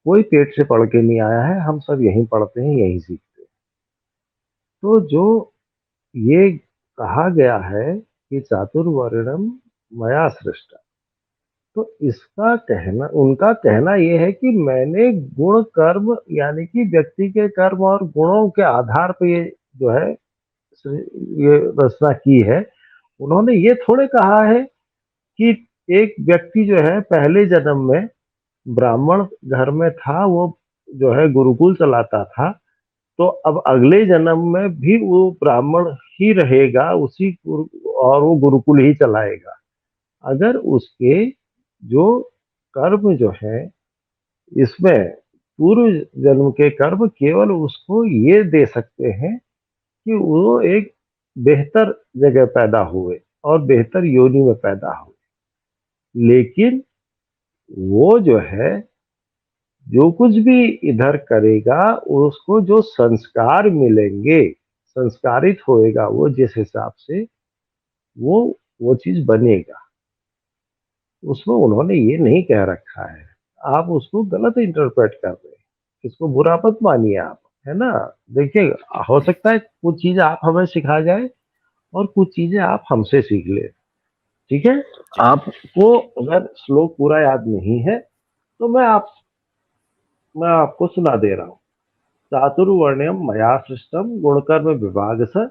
S3: कोई पेट से पढ़ के नहीं आया है, हम सब यहीं पढ़ते हैं, यहीं सीखते हैं। तो जो ये कहा गया है कि चातुर्वर्णम मया सृष्टा, तो इसका कहना, उनका कहना यह है कि मैंने गुण कर्म यानी कि व्यक्ति के कर्म और गुणों के आधार पर ये जो है ये रचना की है। उन्होंने ये थोड़े कहा है कि एक व्यक्ति जो है पहले जन्म में ब्राह्मण घर में था, वो जो है गुरुकुल चलाता था, तो अब अगले जन्म में भी वो ब्राह्मण ही रहेगा, और वो गुरुकुल ही चलाएगा। अगर उसके जो कर्म जो है, इसमें पूर्व जन्म के कर्म केवल उसको ये दे सकते हैं कि वो एक बेहतर जगह पैदा हुए और बेहतर योनि में पैदा हुए। लेकिन वो जो है जो कुछ भी इधर करेगा, उसको जो संस्कार मिलेंगे, संस्कारित होएगा वो जिस हिसाब से, वो चीज बनेगा। उसमें उन्होंने ये नहीं कह रखा है, आप उसको गलत इंटरप्रेट कर रहे हैं। इसको बुरा मत मानिए आप, है ना। देखिए, हो सकता है कुछ चीजें आप हमें सिखा जाए और कुछ चीजें आप हमसे सीख ले, ठीक है।
S1: जी
S3: आपको अगर श्लोक पूरा याद नहीं है तो मैं आपको सुना दे रहा हूँ। चातुर्वर्ण्यम मया सृष्टम गुणकर्म विभाग स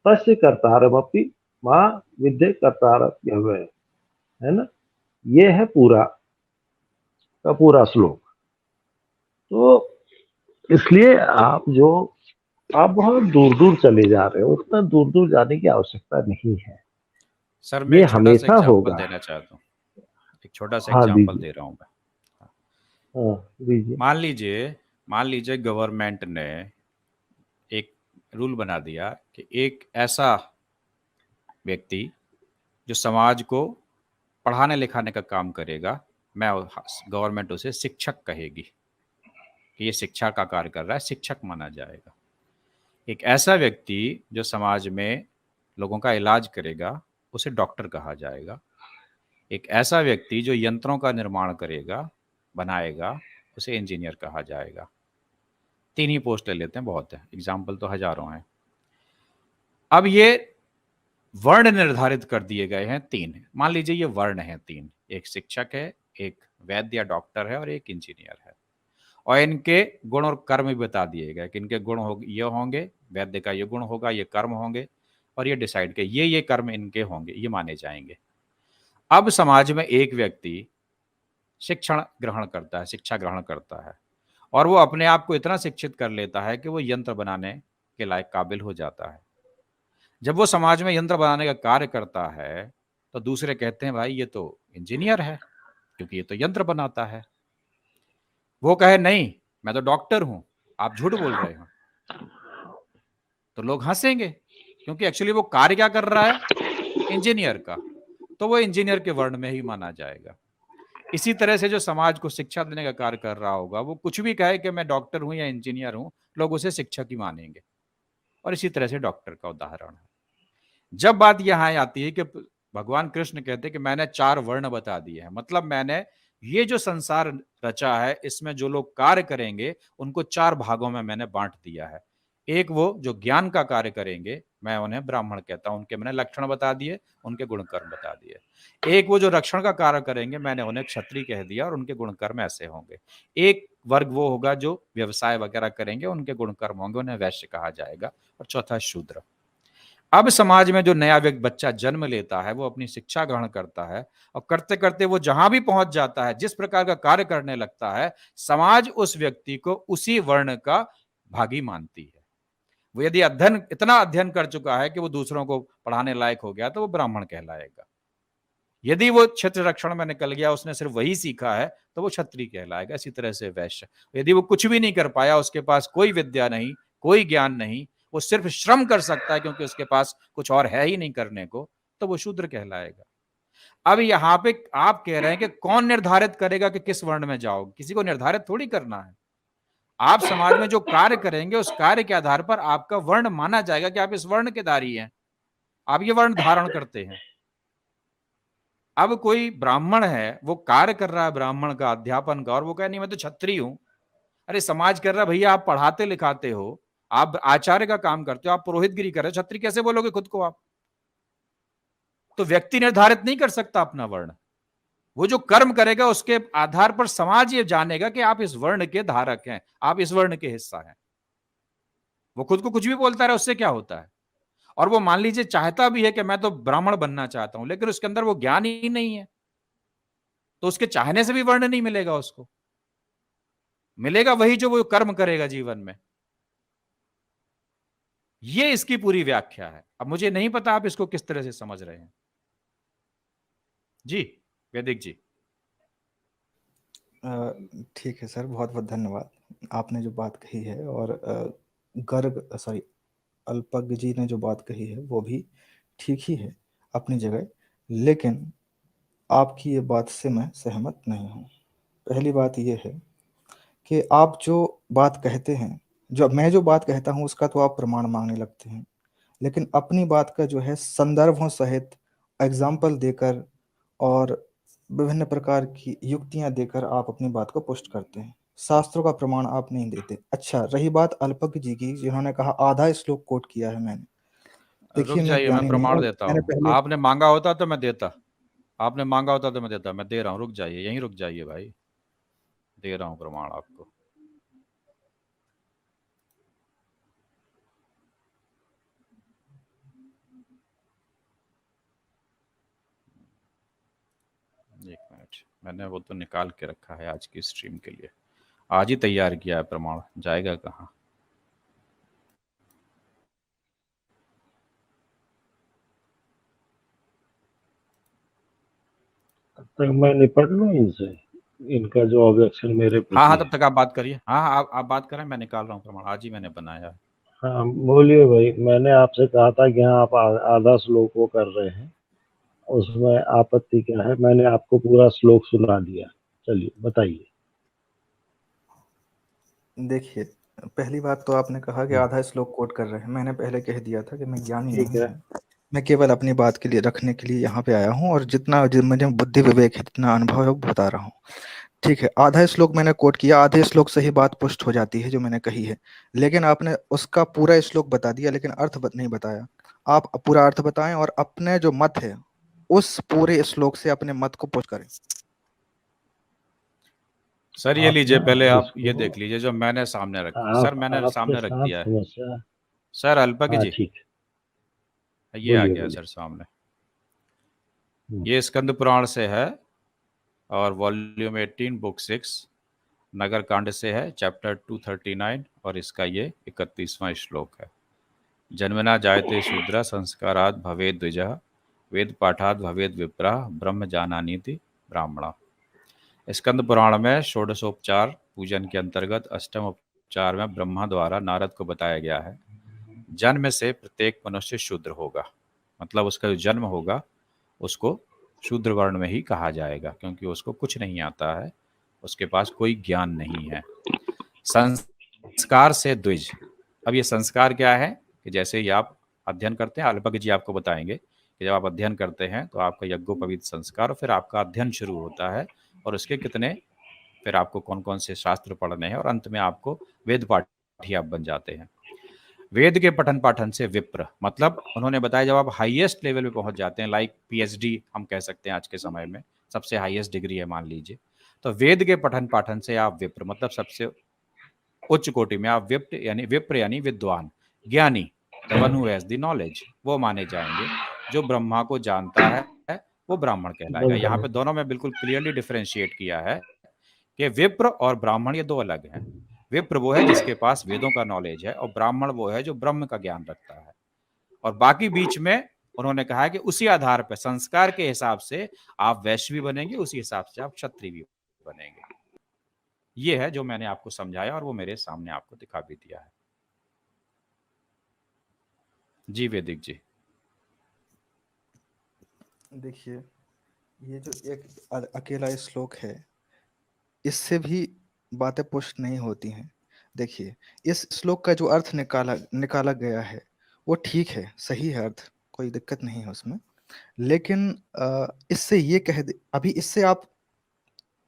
S3: तस्य कर्तारमपि माँ विद्य कर्तारम, है ना। ये है पूरा का पूरा श्लोक। तो इसलिए आप बहुत दूर दूर चले जा रहे हो, उतना दूर दूर जाने की आवश्यकता नहीं है।
S1: सर, मैं
S3: ये
S1: एक छोटा सा
S3: हमेशा
S1: एग्जांपल
S3: होगा।
S1: देना चाहता हूँ। एक छोटा सा
S3: हाँ
S1: एग्जांपल
S3: दीजिए,
S1: दे रहा हूँ मैं।
S3: हाँ दीजिए।
S1: मान लीजिए गवर्नमेंट ने एक रूल बना दिया कि एक ऐसा व्यक्ति जो समाज को पढ़ाने लिखाने का काम करेगा, मैं गवर्नमेंट उसे शिक्षक कहेगी कि ये शिक्षा का कार्य कर रहा है, शिक्षक माना जाएगा। एक ऐसा व्यक्ति जो समाज में लोगों का इलाज करेगा, उसे डॉक्टर कहा जाएगा। एक ऐसा व्यक्ति जो यंत्रों का निर्माण करेगा, बनाएगा, उसे इंजीनियर कहा जाएगा। 3 ही पोस्ट ले लेते हैं, बहुत है, एग्जाम्पल तो हजारों हैं। अब ये वर्ण निर्धारित कर दिए गए हैं 3। मान लीजिए ये वर्ण है 3, एक शिक्षक है, एक वैद्य या डॉक्टर है और एक इंजीनियर है। और इनके गुण और कर्म भी बता दिए गए कि इनके गुण ये होंगे, वैद्य का ये गुण होगा, ये कर्म होंगे, और ये डिसाइड के ये कर्म इनके होंगे, ये माने जाएंगे। अब समाज में एक व्यक्ति शिक्षण ग्रहण करता है, शिक्षा ग्रहण करता है, और वो अपने आप को इतना शिक्षित कर लेता है कि वो यंत्र बनाने के लायक काबिल हो जाता है। जब वो समाज में यंत्र बनाने का कार्य करता है तो दूसरे कहते हैं भाई ये तो इंजीनियर है, क्योंकि ये तो यंत्र बनाता है। वो कहे नहीं, मैं तो डॉक्टर हूं, आप झूठ बोल रहे हो, तो लोग हंसेंगे, क्योंकि एक्चुअली वो कार्य क्या कर रहा है, इंजीनियर का, तो वो इंजीनियर के वर्ण में ही माना जाएगा। इसी तरह से जो समाज को शिक्षा देने का कार्य कर रहा होगा, वो कुछ भी कहे कि मैं डॉक्टर हूं या इंजीनियर हूं, लोग उसे शिक्षक ही मानेंगे। और इसी तरह से डॉक्टर का उदाहरण है। जब बात यहां आती है कि भगवान कृष्ण कहते हैं कि मैंने 4 वर्ण बता दिए हैं, मतलब मैंने ये जो संसार रचा है, इसमें जो लोग कार्य करेंगे उनको 4 भागों में मैंने बांट दिया है। एक वो जो ज्ञान का कार्य करेंगे, मैं उन्हें ब्राह्मण कहता हूं, उनके मैंने लक्षण बता दिए, उनके गुण कर्म बता दिए। एक वो जो रक्षण का कार्य करेंगे, मैंने उन्हें क्षत्रिय कह दिया और उनके गुण कर्म ऐसे होंगे। एक वर्ग वो होगा जो व्यवसाय वगैरह करेंगे, उनके गुण कर्म होंगे, उन्हें वैश्य कहा जाएगा। और चौथा शूद्र। अब समाज में जो नया व्यक्ति बच्चा जन्म लेता है, वो अपनी शिक्षा ग्रहण करता है और करते करते वो जहां भी पहुंच जाता है, जिस प्रकार का कार्य करने लगता है, समाज उस व्यक्ति को उसी वर्ण का भागी मानती है। वो यदि इतना अध्ययन कर चुका है कि वो दूसरों को पढ़ाने लायक हो गया, तो वो ब्राह्मण कहलाएगा। यदि वो क्षेत्र रक्षण में निकल गया, उसने सिर्फ वही सीखा है, तो वो क्षत्रिय कहलाएगा। इसी तरह से वैश्य, यदि वो कुछ भी नहीं कर पाया, उसके पास कोई विद्या नहीं, कोई ज्ञान नहीं, वो सिर्फ श्रम कर सकता है क्योंकि उसके पास कुछ और है ही नहीं करने को, तो वो शूद्र कहलाएगा। अब यहां पे आप कह रहे हैं कि कौन निर्धारित करेगा कि किस वर्ण में जाओगे? किसी को निर्धारित थोड़ी करना है। आप समाज में जो कार्य करेंगे, उस कार्य के आधार पर आपका वर्ण माना जाएगा कि आप इस वर्ण के धारी हैं, आप ये वर्ण धारण करते हैं। अब कोई ब्राह्मण है, वो कार्य कर रहा है ब्राह्मण का, अध्यापन का, और वो कहे नहीं मैं तो क्षत्रिय हूं। अरे समाज कर रहा है, भैया आप पढ़ाते लिखाते हो, आप आचार्य का काम करते हो, आप पुरोहितगिरी कर रहे हो, क्षत्रिय कैसे बोलोगे खुद को आप? तो व्यक्ति निर्धारित नहीं कर सकता अपना वर्ण। वो जो कर्म करेगा उसके आधार पर समाज ये जानेगा कि आप इस वर्ण के धारक हैं, आप इस वर्ण के हिस्सा हैं। वो खुद को कुछ भी बोलता रहे, उससे क्या होता है? और वो मान लीजिए चाहता भी है कि मैं तो ब्राह्मण बनना चाहता हूं, लेकिन उसके अंदर वो ज्ञान ही नहीं है, तो उसके चाहने से भी वर्ण नहीं मिलेगा उसको। मिलेगा वही जो वो कर्म करेगा जीवन में। ये इसकी पूरी व्याख्या है। अब मुझे नहीं पता आप इसको किस तरह से समझ रहे हैं। जी वैदिक जी।
S2: ठीक है सर, बहुत बहुत धन्यवाद। आपने जो बात कही है, और गर्ग सॉरी अल्पज्ञ जी ने जो बात कही है वो भी ठीक ही है अपनी जगह, लेकिन आपकी ये बात से मैं सहमत नहीं हूँ। पहली बात ये है कि आप जो बात कहते हैं, मैं जो बात कहता हूँ उसका तो आप प्रमाण मांगने लगते हैं, लेकिन अपनी बात का जो है संदर्भों सहित एग्जाम्पल देकर और विभिन्न प्रकार की युक्तियां देकर आप अपनी बात को पुष्ट करते हैं, शास्त्रों का प्रमाण आप नहीं देते। अच्छा, रही बात अल्पज्ञ जी की, जिन्होंने कहा आधा श्लोक कोट किया है मैंने।
S1: रुक
S2: देखिए, मैं
S1: जाइए, मैं
S2: ज्ञानी नहीं
S1: प्रमाण
S2: हूँ,
S1: देता
S2: मैंने
S1: हूँ।
S2: पहले
S1: आपने मांगा होता तो मैं देता, आपने मांगा होता तो मैं देता। मैं दे रहा हूँ, रुक जाइए, यहीं रुक जाइए भाई, दे रहा हूँ प्रमाण आपको। एक मिनट, मैंने वो तो निकाल के रखा है आज की स्ट्रीम के लिए, आज ही तैयार किया है प्रमाण, जाएगा कहाँ?
S3: तब तक मैं निपट लूं इनसे, इनका जो ऑब्जेक्शन मेरे
S1: हाँ
S3: प्रति
S1: हाँ,
S3: है।
S1: तब तक आप बात करिए। हाँ हाँ, आप बात करें, मैं निकाल रहा हूँ प्रमाण, आज ही मैंने बनाया है।
S3: हाँ बोलिए भाई। मैंने आपसे कहा था कि हाँ आप आधा श्लोक वो कर रहे हैं, उसमें आपत्ति क्या है? मैंने आपको पूरा श्लोक सुना दिया, चलिए बताइए।
S2: देखिए, पहली बात तो आपने कहा कि आधा श्लोक कोट कर रहे हैं। मैंने पहले कह दिया था कि मैं ज्ञानी
S3: ठीक
S2: नहीं
S3: है।
S2: हूँ, मैं केवल अपनी बात के लिए रखने के लिए यहाँ पे आया हूँ, और मुझे बुद्धि विवेक है, जितना अनुभव है वो बता रहा हूँ। ठीक है, आधा श्लोक मैंने कोट किया, आधे श्लोक से ही बात पुष्ट हो जाती है जो मैंने कही है, लेकिन आपने उसका पूरा श्लोक बता दिया, लेकिन नहीं बताया। आप पूरा अर्थ बताएं और अपने जो मत है उस पूरे श्लोक से अपने मत को पुष्ट करें।
S1: सर ये
S3: आप
S1: लीजिए,
S3: ना
S1: पहले आप ये
S3: इसको,
S1: देख लीजिए जो मैंने सामने रख, सर
S3: आप
S1: मैंने
S3: आपके
S1: सामने रख
S3: साथ
S1: दिया है।
S3: समस्या।
S1: सर अल्पज्ञ
S3: हाँ
S1: जी,
S3: ठीक,
S1: ये आ
S3: बोलिए
S1: गया
S3: बोलिए।
S1: सर सामने। ये स्कंद पुराण से है और वॉल्यूम 18 बुक 6 नगर कांड से है, चैप्टर 239, और इसका ये 31वां श्लोक है। जन्मना जायते शूद्र संस्कारात् भवेद द्विजः वेद पाठात् भवेद विप्रः ब्रह्म जानानीति ब्राह्मणः। स्कंद पुराण में षोडशोपचार पूजन के अंतर्गत अष्टम उपचार में ब्रह्मा द्वारा नारद को बताया गया है, जन्म से प्रत्येक मनुष्य शूद्र होगा, मतलब उसका जो जन्म होगा उसको शूद्र वर्ण में ही कहा जाएगा, क्योंकि उसको कुछ नहीं आता है, उसके पास कोई ज्ञान नहीं है। संस्कार से द्विज। अब ये संस्कार क्या है कि जैसे ही आप अध्ययन करते हैं, अल्पज्ञ जी आपको बताएंगे कि जब आप अध्ययन करते हैं तो आपका यज्ञोपवीत संस्कार, फिर आपका अध्ययन शुरू होता है, और उसके कितने, फिर आपको कौन कौन से शास्त्र पढ़ने हैं, और अंत में आपको वेद पाठी आप बन जाते हैं। वेद के पठन पाठन से विप्र, मतलब उन्होंने बताया जब आप हाईएस्ट लेवल पे पहुंच जाते हैं, लाइक पीएचडी हम कह सकते हैं आज के समय में सबसे हाईएस्ट डिग्री है मान लीजिए, तो वेद के पठन पाठन से आप विप्र, मतलब सबसे उच्च कोटि में आप विप्र यानी विद्वान, ज्ञानी, the one who has the knowledge, वो माने जाएंगे। जो ब्रह्मा को जानता है वो ब्राह्मण कहलाएगा। यहाँ पे दोनों में बिल्कुल क्लियरली डिफरेंशिएट किया है कि विप्र और ब्राह्मण ये दो अलग हैं। विप्र वो है जिसके पास वेदों का नॉलेज है, और ब्राह्मण वो है जो ब्रह्म का ज्ञान रखता है। और बाकी बीच में उन्होंने कहा है कि उसी आधार पर, संस्कार के हिसाब से आप वैश्य भी बनेंगे, उसी हिसाब से आप क्षत्रिय भी बनेंगे। ये है जो मैंने आपको समझाया, और वो मेरे सामने आपको दिखा भी दिया है। जी वैदिक जी।
S2: देखिए, ये जो एक अकेला श्लोक है, इससे भी बातें पुष्ट नहीं होती हैं। देखिए, इस श्लोक का जो अर्थ निकाला गया है वो ठीक है, सही है अर्थ, कोई दिक्कत नहीं है उसमें। लेकिन इससे ये अभी इससे आप,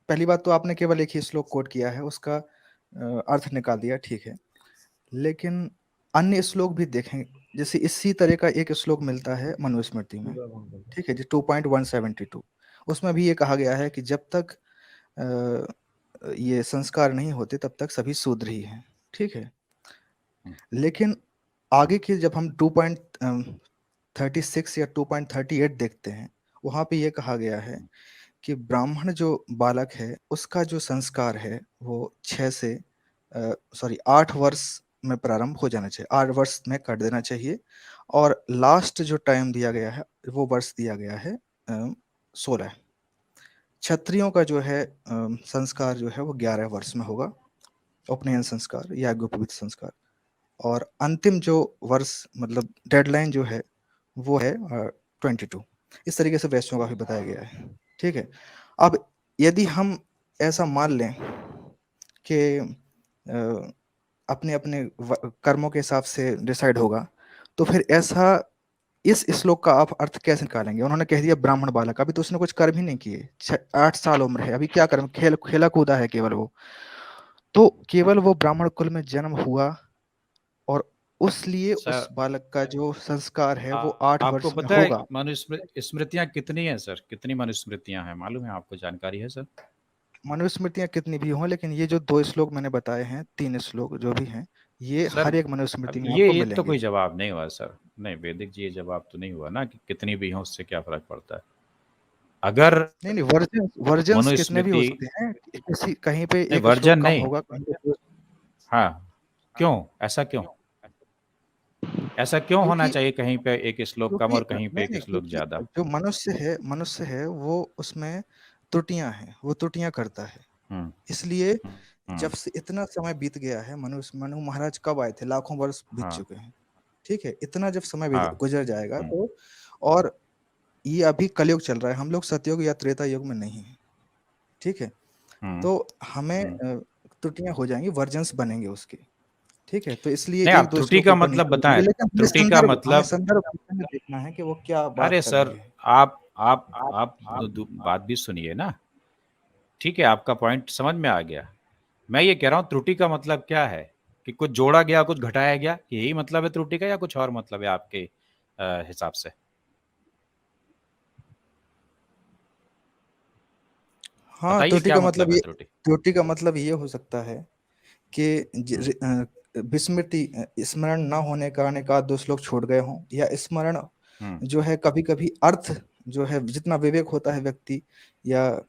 S2: पहली बात तो आपने केवल एक ही श्लोक कोट किया है, उसका अर्थ निकाल दिया, ठीक है। लेकिन अन्य श्लोक भी देखें, जैसे इसी तरह का एक श्लोक मिलता है मनुस्मृति में, ठीक है जी, 2.172। उसमें भी ये कहा गया है कि जब तक ये संस्कार नहीं होते तब तक सभी शूद्र ही हैं, ठीक है। लेकिन आगे की जब हम 2.36 या 2.38 देखते हैं, वहाँ पे ये कहा गया है कि ब्राह्मण जो बालक है उसका जो संस्कार है वो 8 वर्ष में प्रारंभ हो जाना चाहिए, 8 वर्ष में कर देना चाहिए। और लास्ट जो टाइम दिया गया है, वो वर्ष दिया गया है 16। क्षत्रियों का जो है संस्कार जो है वो 11 वर्ष में होगा, उपनयन संस्कार, याज्ञोपवीत संस्कार। और अंतिम जो वर्ष, मतलब डेडलाइन जो है वो है 22। इस तरीके से वैश्यों का भी बताया गया है, ठीक है। अब यदि हम ऐसा मान लें कि अपने अपने कर्मों के हिसाब से डिसाइड होगा, तो फिर ऐसा इस श्लोक का आप अर्थ कैसे निकालेंगे? उन्होंने कह दिया ब्राह्मण बालक, अभी तो उसने कुछ कर्म ही नहीं किए, 8 साल उम्र है, अभी क्या कर्म, खेला कूदा है केवल वो। तो केवल वो ब्राह्मण कुल में जन्म हुआ, और उसलिए उस बालक का जो संस्कार है वो 8 वर्ष
S1: आपको
S2: में
S1: पता है
S2: होगा।
S1: मनुस्मृतियां कितनी हैं सर? कितनी मनुस्मृतियां हैं मालूम है आपको? जानकारी है सर?
S2: मनुस्मृतियां कितनी भी हों, लेकिन ये जो 2 श्लोक मैंने बताए हैं, 3 श्लोक जो भी हैं, ये
S1: सर
S2: हर एक
S1: अब
S2: मनुस्मृति में
S1: ये
S2: आपको
S1: ये तो
S2: मिलेंगे।
S1: कोई जवाब नहीं हुआ सर। नहीं वैदिक जी, ये जवाब तो नहीं हुआ ना कि कितनी भी हो उससे क्या फर्क पड़ता है। अगर
S2: नहीं, वर्जन्स कितने भी हो
S1: मनुस्मृति,
S2: सकते हैं, किसी कहीं पे
S1: नहीं
S2: एक
S1: वर्जन
S2: श्लोक कम
S1: नहीं,
S2: होगा, कहीं पे
S1: हाँ क्यों, ऐसा क्यों? ऐसा क्यों होना
S2: क्योंकि
S1: चाहिए कहीं पे एक श्लोक कम और कहीं पे
S2: नहीं
S1: एक
S2: नहीं,
S1: श्लोक
S2: क्योंकि
S1: ज्यादा?
S2: जो मनुष्य है वो उसमें त्रुटियां हैं, वो त्रुटियां करता है।
S1: हम्म
S2: इसलिए
S1: हम्म,
S2: जब से इतना समय बीत गया है, मनु महाराज कब आए थे? लाखों वर्ष बीत
S1: हाँ
S2: चुके हैं, ठीक है। इतना जब समय
S1: हाँ
S2: गुजर जाएगा
S1: हम्म,
S2: तो, और ये अभी कलयुग चल रहा है, हम लोग सतयुग या त्रेता युग में नहीं है, ठीक है।
S1: हम्म,
S2: तो हमें
S1: हम्म।
S2: त्रुटियां हो जाएंगी, वर्जन्स बनेंगे उसके, ठीक है। तो इसलिए
S1: नहीं
S2: एक
S1: आप
S2: दो
S1: त्रुटि
S2: श्लोक
S1: का
S2: ऊपर
S1: मतलब
S2: नीचे हो जाएंगे,
S1: बताएं।
S2: लेकिन
S1: त्रुटि का
S2: हमें
S1: मतलब,
S2: संदर्भ में देखना है कि वो क्या बात
S1: अरे
S2: कर
S1: सर
S2: रही है।
S1: आप बात भी सुनिए ना। ठीक है, आपका पॉइंट समझ में आ गया। मैं ये कह रहा हूँ त्रुटि का मतलब क्या है, कि कुछ जोड़ा गया कुछ घटाया गया, यही मतलब है त्रुटि का, या कुछ और मतलब है आपके हिसाब से?
S2: हाँ,
S1: बताइए क्या मतलब है
S2: ये
S1: त्रुटि?
S2: त्रुटि का मतलब ये हो सकता है कि
S1: हम्म,
S2: विस्मृति, स्मरण न होने के कारण एक आध 2 श्लोक छूट गए हों, या स्मरण
S1: हम्म,
S2: जो है कभी कभी अर्थ जो है, जितना विवेक होता है व्यक्ति या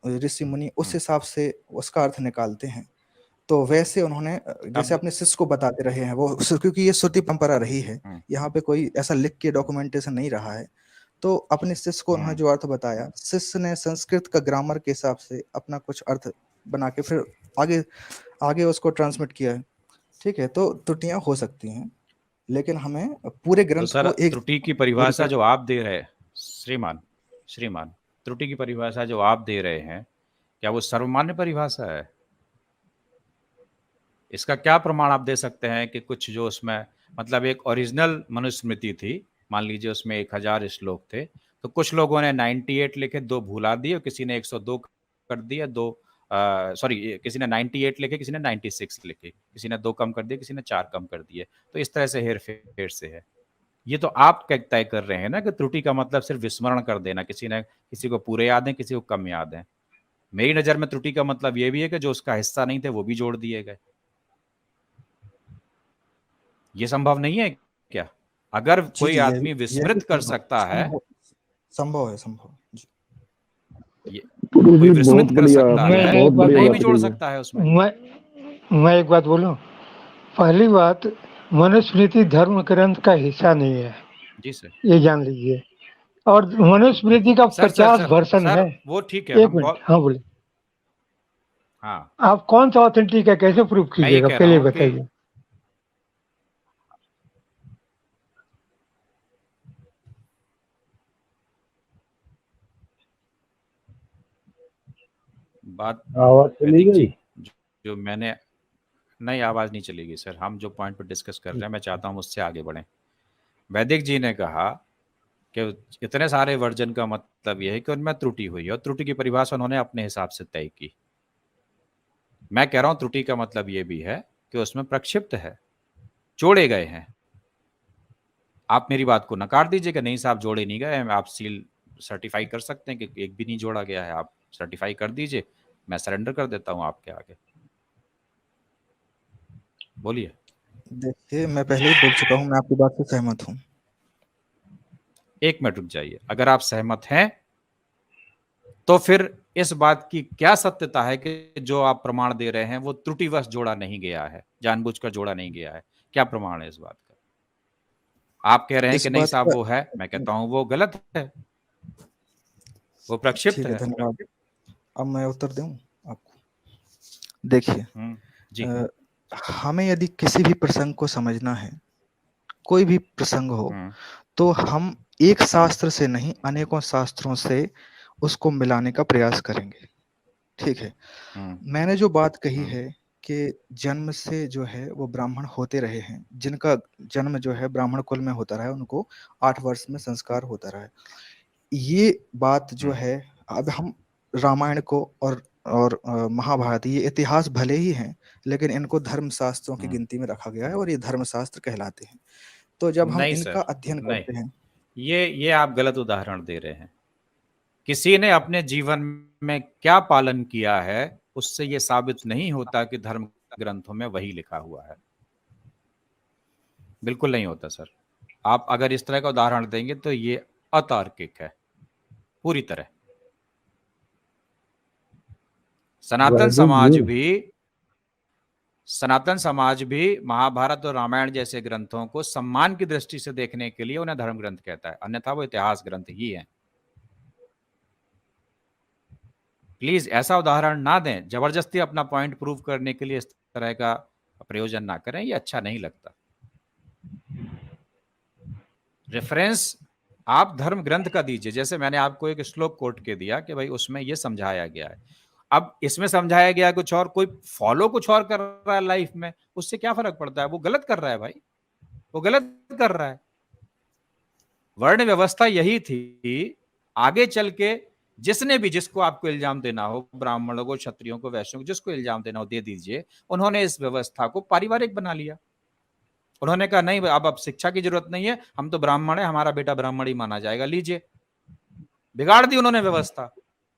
S2: ऋषि मुनि, उस
S1: हम्म।
S2: हिसाब से उसका अर्थ निकालते हैं। तो वैसे उन्होंने जैसे
S1: अब
S2: अपने शिष्य को बताते रहे हैं वो, क्योंकि ये श्रुति परंपरा रही है,
S1: हम्म,
S2: यहाँ पे कोई ऐसा लिख के डॉक्यूमेंटेशन नहीं रहा है। तो अपने शिष्य को उन्होंने
S1: हम्म।
S2: जो अर्थ बताया, शिष्य ने संस्कृत का ग्रामर के हिसाब से अपना कुछ अर्थ बना के फिर आगे आगे उसको ट्रांसमिट किया है, ठीक है। तो त्रुटियां हो सकती हैं, लेकिन हमें पूरे
S1: तो
S2: ग्रंथ
S1: सर
S2: को एक
S1: त्रुटि की
S2: पूरी
S1: परिभाषा
S2: तरह,
S1: जो आप दे रहे हैं, श्रीमान श्रीमान, त्रुटि की परिभाषा जो आप दे रहे हैं, क्या वो सर्वमान्य परिभाषा है? इसका क्या प्रमाण आप दे सकते हैं कि कुछ जो उसमें, मतलब एक ओरिजिनल मनुस्मृति थी, मान लीजिए उसमें 1000 श्लोक थे, तो कुछ लोगों ने 98 लिखे, 2 भुला दिए, और किसी ने 102 कर दिया, 2 सॉरी किसी ने 98 लिखे, किसी ने 96 लिखे, किसी ने 2 कम कर दिए, किसी ने 4 कम कर दिए। तो इस तरह से हेर फेर से है। ये तो आप तय कर रहे हैं ना कि त्रुटि का मतलब सिर्फ विस्मरण कर देना, किसी को पूरे याद है, किसी को कम याद है। मेरी नज़र में त्रुटि का मतलब ये भी है कि जो उसका हिस्सा नहीं थे वो भी जोड़ दिए गए। ये संभव नहीं है क्या? अगर
S2: जी
S1: कोई
S2: जी,
S1: आदमी
S2: ये भी
S1: विस्मृत कर सकता है,
S2: संभव है, संभव जी।
S1: ये
S3: गुरु
S1: कोई
S3: जी
S1: विस्मृत
S3: बहुत
S1: कर
S3: बढ़िया,
S1: सकता
S4: मैं
S1: है,
S4: एक बात
S1: नहीं
S3: बढ़िया
S1: भी
S4: बोलूं,
S1: जोड़
S3: चीज है।
S1: सकता है उसमें।
S4: मैं एक बात बोलूं। पहली बात, मनुस्मृति धर्म ग्रंथ का हिस्सा नहीं है,
S1: जी सर।
S4: ये जान लीजिए। और मनुस्मृति का
S1: सर सर
S4: 50
S1: सर
S4: वर्षन
S1: सर
S4: है।
S1: वो ठीक है,
S4: एक
S1: हम
S4: मिनट,
S1: बहुत,
S4: हाँ बोले।
S1: हाँ
S4: आप कौन सा ऑथेंटिक है, कैसे प्रूव
S1: मैं ये
S4: कीजिएगा,
S1: कह रहा
S4: पहले
S1: हूँ कि
S4: बताइए।
S1: बात
S3: आवाज चली
S1: वैदिक
S3: गई।
S1: जी, जो मैंने, नहीं आवाज नहीं चलेगी सर, हम जो पॉइंट पर डिस्कस कर रहे हैं मैं चाहता हूँ उससे आगे बढ़ें। वैदिक जी ने कहा कि इतने सारे वर्जन का मतलब यह है कि उनमें त्रुटि हुई है, और त्रुटि की परिभाषा उन्होंने अपने हिसाब से तय की। मैं कह रहा हूं त्रुटि का मतलब यह भी है कि उसमें प्रक्षिप्त है, जोड़े गए हैं। आप मेरी बात को नकार दीजिए कि नहीं साहब जोड़े नहीं गए, आप सील सर्टिफाई कर सकते हैं कि एक भी नहीं जोड़ा गया है, आप सर्टिफाई कर दीजिए, मैं सरेंडर कर देता हूं आपके आगे। बोलिए।
S2: देखिए, मैं पहले ही बोल चुका हूँ, मैं आपकी बात से सहमत हूँ।
S1: एक मिनट रुक जाइए, अगर आप सहमत हैं तो फिर इस बात की क्या सत्यता है कि जो आप प्रमाण दे रहे हैं वो त्रुटिवश जोड़ा नहीं गया है, जानबूझकर जोड़ा नहीं गया है? क्या प्रमाण है इस बात का? आप कह रहे हैं
S2: इस
S1: कि नहीं
S2: बात
S1: साहब
S2: का
S1: वो है, मैं कहता हूं वो गलत है, वो प्रक्षिप्त
S2: ठीक है,
S1: है।
S2: धन्यवाद। अब मैं उत्तर दूं आपको। देखिए,
S1: जी।
S2: हमें यदि किसी भी प्रसंग को समझना है, कोई भी प्रसंग हो, तो हम एक शास्त्र से नहीं अनेकों शास्त्रों से उसको मिलाने का प्रयास करेंगे। ठीक है। मैंने जो बात कही है कि जन्म से जो है वो ब्राह्मण होते रहे हैं, जिनका जन्म जो है ब्राह्मण कुल में होता रहा है, उनको 8 वर्ष में संस्कार होता रहा है। ये बात जो है, अब हम रामायण को और महाभारत, ये इतिहास भले ही हैं, लेकिन इनको धर्म शास्त्रों की गिनती में रखा गया है और ये धर्मशास्त्र कहलाते हैं। तो जब हम
S1: नहीं
S2: इनका
S1: सर,
S2: अध्ययन
S1: नहीं,
S2: करते हैं,
S1: ये आप गलत उदाहरण दे रहे हैं। किसी ने अपने जीवन में क्या पालन किया है उससे ये साबित नहीं होता कि धर्म ग्रंथों में वही लिखा हुआ है, बिल्कुल नहीं होता सर। आप अगर इस तरह का उदाहरण देंगे तो ये अतार्किक है पूरी तरह। सनातन समाज भी महाभारत और रामायण जैसे ग्रंथों को सम्मान की दृष्टि से देखने के लिए उन्हें धर्म ग्रंथ कहता है, अन्यथा वो इतिहास ग्रंथ ही है। प्लीज ऐसा उदाहरण ना दें, जबरदस्ती अपना पॉइंट प्रूव करने के लिए इस तरह का प्रयोजन ना करें, ये अच्छा नहीं लगता। रेफरेंस आप धर्म ग्रंथ का दीजिए, जैसे मैंने आपको एक श्लोक कोट के दिया कि भाई उसमें ये समझाया गया है। अब इसमें समझाया गया कुछ और, कोई फॉलो कुछ और कर रहा है लाइफ में, उससे क्या फर्क पड़ता है? वो गलत कर रहा है भाई, वो गलत कर रहा है। वर्ण व्यवस्था यही थी, आगे चल के जिसने भी, जिसको आपको इल्जाम देना हो, ब्राह्मणों को, क्षत्रियों को, वैश्यों को, जिसको इल्जाम देना हो दे दीजिए। उन्होंने इस व्यवस्था को पारिवारिक बना लिया। उन्होंने कहा नहीं अब शिक्षा की जरूरत नहीं है, हम तो ब्राह्मण है, हमारा बेटा ब्राह्मण ही माना जाएगा, लीजिए, बिगाड़ दी उन्होंने व्यवस्था।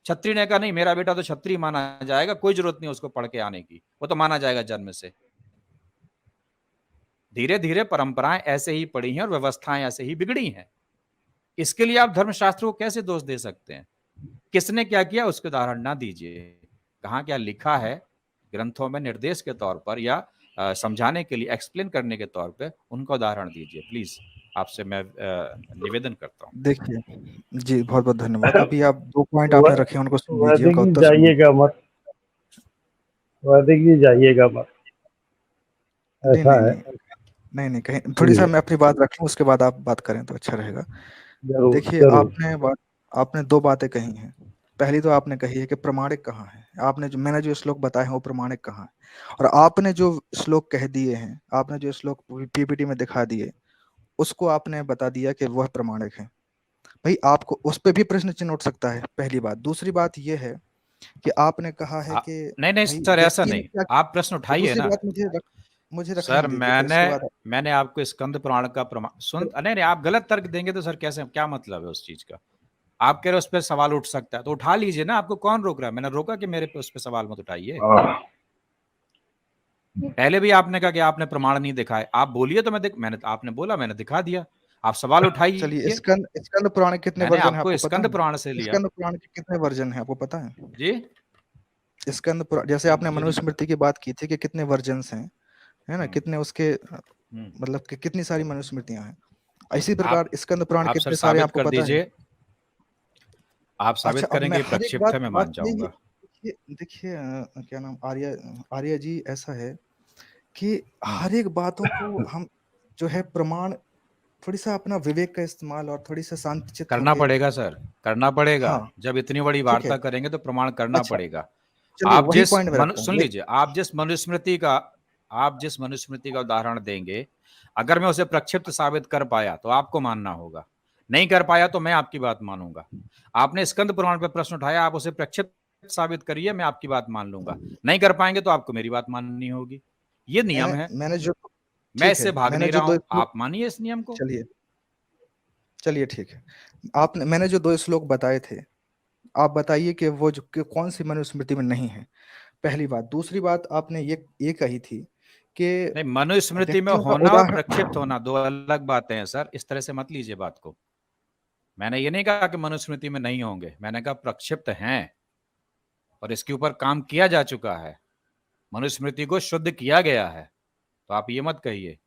S1: क्षत्रिय ने कहा नहीं मेरा बेटा तो क्षत्रिय माना जाएगा, कोई जरूरत नहीं उसको पढ़ के आने की, वो तो माना जाएगा जन्म से। धीरे धीरे परंपराएं ऐसे ही पड़ी हैं और व्यवस्थाएं ऐसे ही बिगड़ी हैं। इसके लिए आप धर्मशास्त्र को कैसे दोष दे सकते हैं? किसने क्या किया उसके उदाहरण ना दीजिए, कहां क्या लिखा है ग्रंथों में निर्देश के तौर पर या समझाने के लिए, एक्सप्लेन करने के तौर पे उनका उदाहरण दीजिए प्लीज, आपसे मैं निवेदन करता हूं।
S2: देखिए जी, बहुत बहुत धन्यवाद। अभी आप 2 पॉइंट आपने रखे हैं, उनको सुन लीजिए,
S3: वैदिक
S2: उनका
S3: जी
S2: उत्तर सुन लीजिए।
S3: जाइएगा मत, वैदिक जी जाइएगा मत,
S2: नहीं
S3: ऐसा
S2: नहीं
S3: है।
S2: नहीं नहीं नहीं, कहीं थोड़ी सा
S3: सुनिए,
S2: मैं अपनी बात रख लूं, उसके बाद आप बात करें तो अच्छा रहेगा।
S3: जरूर
S2: देखिए,
S3: जरूर।
S2: आपने 2 बातें कही हैं। पहली तो आपने कही है कि प्रमाणिक कहाँ है, मैंने जो श्लोक बताए हैं वो प्रमाणिक कहाँ है, और आपने जो श्लोक कह दिए हैं, आपने जो श्लोक पीपीटी में दिखा दिए, उसको आपने बता दिया कि वह प्रमाणिक है। भाई, आपको उस पे भी प्रश्न चिन्ह उठ सकता है, पहली बात। दूसरी बात ये है कि आपने कहा है कि
S1: नहीं नहीं
S2: भाई
S1: सर, ऐसा
S2: व्यक्ति ने
S1: नहीं,
S2: क्या,
S1: आप प्रश्न उठाइए
S2: दूसरी
S1: ना
S2: बात मुझे रखने
S1: सर।
S2: दीजिए, फिर उसके बाद
S1: मैंने आपको स्कंद पुराण का प्रमाण सुन, नहीं नहीं, आप गलत तर्क देंगे तो सर कैसे, क्या मतलब है उस चीज का? आप कह रहे हो उस पर सवाल उठ सकता है तो उठा लीजिए ना, आपको कौन रोक रहा है? मैंने रोका कि मेरे पे उस पर सवाल मत उठाइए। पहले भी आपने कहा कि आपने प्रमाण नहीं दिखाए, आप बोलिए तो मैंने आपने बोला, मैंने दिखा दिया। आप सवाल
S2: चलिए,
S1: उठाइए।
S2: स्कंद स्कंद पुराण के कितने
S1: मैंने
S2: वर्जन है
S1: आपको
S2: आपको पता
S1: स्कंद
S2: है?
S1: पुराण से लिया।
S2: स्कंद पुराण के कितने वर्जन है आपको पता है?
S1: जी,
S2: स्कंद पुराण, जैसे आपने
S1: मुझे नहीं पता।
S2: मनुस्मृति की बात की थी कि कितने वर्जन्स हैं, है ना,
S1: हम्म,
S2: कितने उसके
S1: हम्म।
S2: मतलब कि कितनी सारी मनुस्मृतियां हैं। इसी
S1: आप
S2: प्रकार स्कंद पुराण
S1: आप सर
S2: कितने सारे
S1: साबित
S2: आपको
S1: कर
S2: पता है?
S1: दीजिए। आप
S2: अच्छा,
S1: साबित
S2: अब मैं
S1: करेंगे
S2: हर एक
S1: प्रक्षिप्त
S2: बात
S1: है, मैं
S2: बात
S1: मान
S2: नहीं,
S1: जाऊंगा।
S2: देखिए देखिए क्या नाम, आर्य आर्य जी, ऐसा है कि
S1: हम्म।
S2: हर एक बातों को हम जो है प्रमाण, थोड़ी सा अपना विवेक का इस्तेमाल और थोड़ी सा शांत चित्त
S1: करना
S2: होके,
S1: पड़ेगा सर, करना पड़ेगा।
S2: हाँ
S1: जब इतनी बड़ी
S2: ठीक है,
S1: वार्ता करेंगे तो प्रमाण करना
S2: अच्छा
S1: पड़ेगा।
S2: चलिए वही पॉइंट में रखता हूँ
S1: सुन लीजिए, आप जिस मनुस्मृति का उदाहरण देंगे, अगर मैं उसे प्रक्षिप्त साबित कर पाया तो आपको मानना होगा, नहीं कर पाया तो मैं आपकी बात मानूंगा। आपने स्कंद पुराण पे प्रश्न उठाया, आप उसे प्रक्षिप्त साबित करिए, मैं आपकी बात मान लूंगा। नहीं कर पाएंगे तो आपको मेरी बात माननी होगी। ये नियम
S2: मैंने
S1: है,
S2: मैंने जो,
S1: मैं
S2: ठीक है,
S1: इससे भाग
S2: मैंने
S1: नहीं
S2: जो
S1: रहा
S2: दो
S1: हूं,
S2: श्लोक,
S1: आप मानिए इस नियम को।
S2: चलिए चलिए ठीक है, आपने, मैंने जो दो श्लोक बताए थे, आप बताइए कि वो जो कि कौन सी मनुस्मृति में नहीं है, पहली बात। दूसरी बात आपने ये कही थी कि
S1: नहीं, मनुस्मृति में
S2: व्यक्तियों का
S1: होना और प्रक्षिप्त
S2: उदाहरण,
S1: होना दो अलग बातें हैं सर, इस तरह से मत लीजिए बात को। मैंने ये नहीं कहा कि मनुस्मृति में नहीं होंगे, मैंने कहा प्रक्षिप्त हैं और इसके ऊपर काम किया जा चुका है, मनुस्मृति को शुद्ध किया गया है। तो आप ये मत कहिए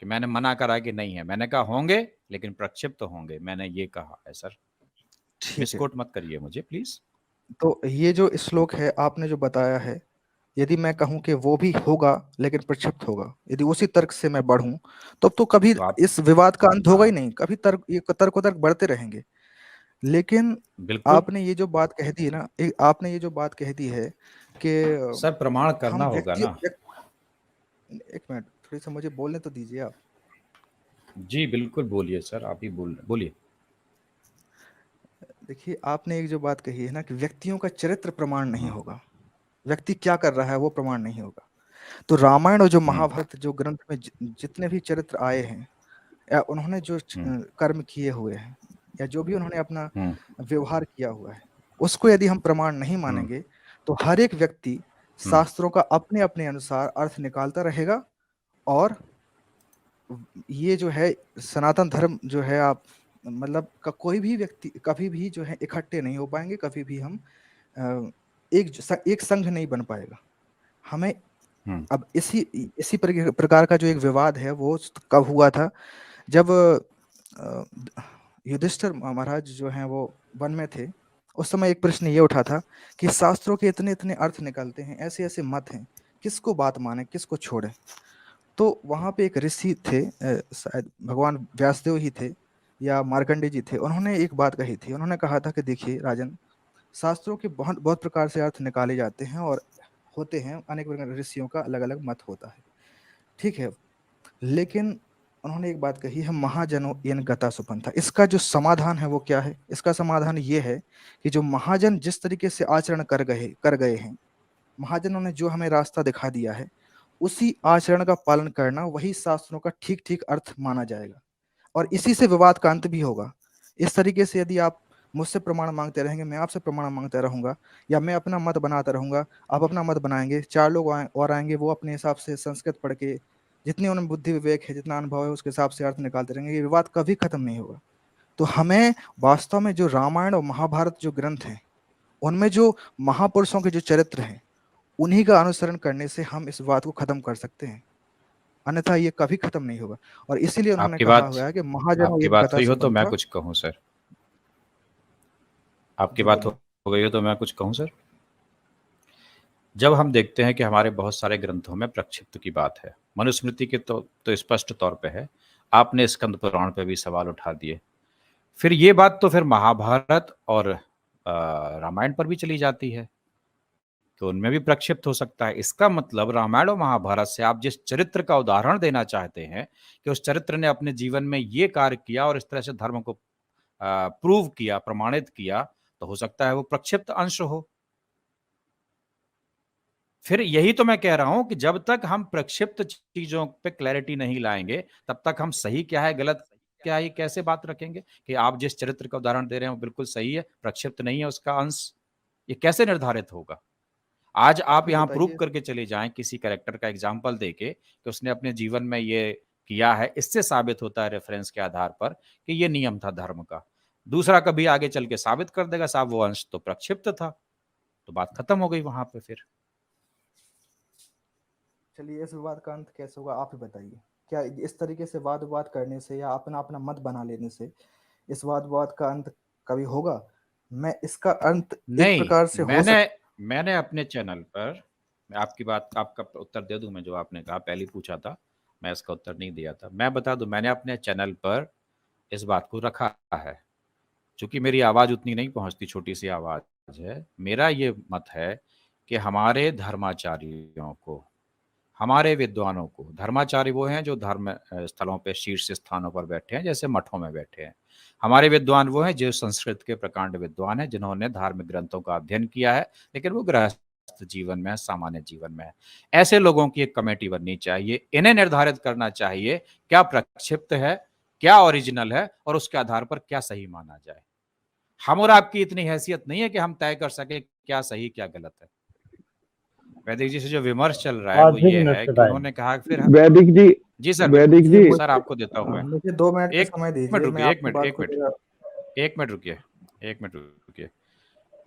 S1: कि मैंने मना करा कि नहीं है, मैंने कहा होंगे लेकिन प्रक्षिप्त होंगे, मैंने ये कहा है सर।
S2: ठीक है।
S1: मिसकोट मत करिए मुझे प्लीज।
S2: तो ये जो श्लोक है आपने जो बताया है, यदि मैं कहूं कि वो भी होगा लेकिन प्रक्षिप्त होगा, यदि उसी तर्क से मैं बढ़ूं, तो कभी
S1: तो आप,
S2: इस विवाद का अंत होगा ही
S1: हाँ
S2: नहीं, कभी तर्क बढ़ते रहेंगे। लेकिन
S1: बिल्कुल
S2: आपने ये जो बात कह दी है ना, आपने ये जो बात कह दी है कि
S1: सर, प्रमाण करना
S2: हम
S1: होगा
S2: व्यक्तियों
S1: ना।
S2: एक मिनट, थोड़ी सा मुझे बोलने तो दीजिए आप।
S1: जी बिल्कुल, बोलिए सर, आप ही बोलिए।
S2: देखिए, आपने एक जो बात कही है ना कि व्यक्तियों का चरित्र प्रमाण नहीं होगा, व्यक्ति क्या कर रहा है वो प्रमाण नहीं होगा। तो रामायण और जो
S1: हम्म,
S2: महाभारत जो ग्रंथ में जितने भी चरित्र आए हैं, या उन्होंने जो
S1: हम्म,
S2: कर्म किए हुए हैं, या जो भी उन्होंने अपना
S1: हम्म,
S2: व्यवहार किया हुआ है, उसको यदि हम प्रमाण नहीं
S1: हम्म,
S2: मानेंगे, तो हर एक व्यक्ति
S1: हम्म,
S2: शास्त्रों का अपने अपने अनुसार अर्थ निकालता रहेगा। और ये जो है सनातन धर्म जो है, आप मतलब का कोई भी व्यक्ति कभी भी जो है इकट्ठे नहीं हो पाएंगे, कभी भी हम एक संघ नहीं बन पाएगा। हमें
S1: हम्म,
S2: अब इसी इसी प्रकार का जो एक विवाद है वो कब हुआ था, जब अ, युधिष्ठिर महाराज जो हैं वो वन में थे। उस समय एक प्रश्न ये उठा था कि शास्त्रों के इतने इतने अर्थ निकलते हैं, ऐसे ऐसे मत हैं, किसको बात माने किसको छोड़े। तो वहां पे एक ऋषि थे, शायद भगवान व्यासदेव ही थे या मार्कंडे जी थे, उन्होंने एक बात कही थी। उन्होंने कहा था कि देखिए राजन, शास्त्रों के बहुत बहुत प्रकार से अर्थ निकाले जाते हैं और होते हैं, अनेक प्रकार ऋषियों का अलग अलग मत होता है, ठीक है। लेकिन उन्होंने एक बात कही है, महाजनो येन गता सुपंथा। इसका जो समाधान है वो क्या है? इसका समाधान ये है कि जो महाजन जिस तरीके से आचरण कर गए हैं, महाजनों ने जो हमें रास्ता दिखा दिया है, उसी आचरण का पालन करना, वही शास्त्रों का ठीक ठीक अर्थ माना जाएगा। और इसी से विवाद का अंत भी होगा। इस तरीके से यदि आप मुझसे प्रमाण मांगते रहेंगे, मैं आपसे प्रमाण मांगता रहूंगा, या मैं अपना मत बनाता रहूंगा, आप अपना मत बनाएंगे, चार लोग और आएंगे, वो अपने हिसाब से संस्कृत पढ़ के, जितनी उनमें बुद्धि विवेक है, जितना अनुभव है, उसके हिसाब से अर्थ निकालते रहेंगे, ये विवाद कभी खत्म नहीं होगा। तो हमें वास्तव में जो रामायण और महाभारत जो ग्रंथ हैं, उनमें जो महापुरुषों के जो चरित्र हैं, उन्हीं का अनुसरण करने से हम इस बात को खत्म कर सकते हैं, अन्यथा ये कभी खत्म नहीं होगा। और इसीलिए उन्होंने
S1: आपकी
S2: कहा
S1: बात
S2: हुआ है कि महाजनो
S1: आपकी
S2: येन
S1: बात
S2: गता
S1: हुई हो तो मैं
S2: सुपंथा।
S1: कुछ कहूँ सर, आपकी
S2: जी
S1: बात
S2: बोलिए।
S1: हो गई हो तो मैं कुछ कहूँ सर। जब हम देखते हैं कि हमारे बहुत सारे ग्रंथों में प्रक्षिप्त की बात है, मनुस्मृति के तो स्पष्ट तौर पे है, आपने स्कंद पुराण पे भी सवाल उठा दिए, फिर ये बात तो फिर महाभारत और रामायण पर भी चली जाती है, तो उनमें भी प्रक्षिप्त हो सकता है। इसका मतलब रामायण और महाभारत से आप जिस चरित्र का उदाहरण देना चाहते हैं कि उस चरित्र ने अपने जीवन में ये कार्य किया और इस तरह से धर्म को प्रूव किया, प्रमाणित किया, तो हो सकता है वो प्रक्षिप्त अंश हो। फिर यही तो मैं कह रहा हूं कि जब तक हम प्रक्षिप्त चीजों पे क्लैरिटी नहीं लाएंगे, तब तक हम सही क्या है गलत क्या है ये कैसे बात रखेंगे कि आप जिस चरित्र का उदाहरण दे रहे हैं वो बिल्कुल सही है, प्रक्षिप्त नहीं है उसका अंश, ये कैसे निर्धारित होगा? आज
S2: आप
S1: आप
S2: ही
S1: यहां प्रूव
S2: बताइए।
S1: करके चले जाएं किसी कैरेक्टर का एग्जाम्पल देके कि उसने अपने जीवन में ये किया है, इससे साबित होता है रेफरेंस के आधार पर कि ये नियम था धर्म का। दूसरा कभी आगे चल के साबित कर देगा साहब वो अंश तो प्रक्षिप्त था, तो बात खत्म हो गई वहां पे। फिर
S2: चलिए, इस विवाद का अंत कैसे होगा आप ही बताइए। क्या इस तरीके से वाद विवाद करने से या अपना अपना मत बना लेने से इस वाद विवाद का अंत कभी होगा? मैं इसका अंत एक
S1: नहीं,
S2: प्रकार से हो सकता
S1: मैंने अपने चैनल पर, मैं आपकी बात आपका उत्तर दे दूं, मैं जो आपने कहा पहले पूछा था, मैं इसका उत्तर नहीं दिया था। मैं बता दूं, मैंने अपने चैनल पर इस बात को रखा है। चूंकि मेरी आवाज़ उतनी नहीं पहुंचती, छोटी सी आवाज़ है, मेरा ये मत है कि हमारे धर्माचार्यों को, हमारे विद्वानों को, धर्माचार्य वो हैं जो धर्म स्थलों पे शीर्ष स्थानों पर बैठे हैं, जैसे मठों में बैठे हैं। हमारे विद्वान वो हैं जो संस्कृत के प्रकांड विद्वान हैं, जिन्होंने धार्मिक ग्रंथों का अध्ययन किया है, लेकिन वो गृहस्थ जीवन में है, सामान्य जीवन में है। ऐसे लोगों की एक कमेटी बननी चाहिए। इन्हें निर्धारित करना चाहिए क्या प्रक्षिप्त है, क्या ओरिजिनल है, और उसके आधार पर क्या सही माना जाए। हम और आपकी इतनी हैसियत नहीं है कि हम तय कर सके क्या सही क्या गलत है। वैदिक जी से जो विमर्श चल रहा है वो ये है कि उन्होंने कहा फिर
S3: वैदिक
S1: जी सर,
S3: वैदिक जी
S1: सर आपको देता हूं मैं,
S2: मुझे 2 मिनट का
S1: एक
S2: समय
S1: मिनट
S2: दीजिए, मैं
S1: रुकिए,
S2: आपकी बात को
S1: एक मिनट रुकिए।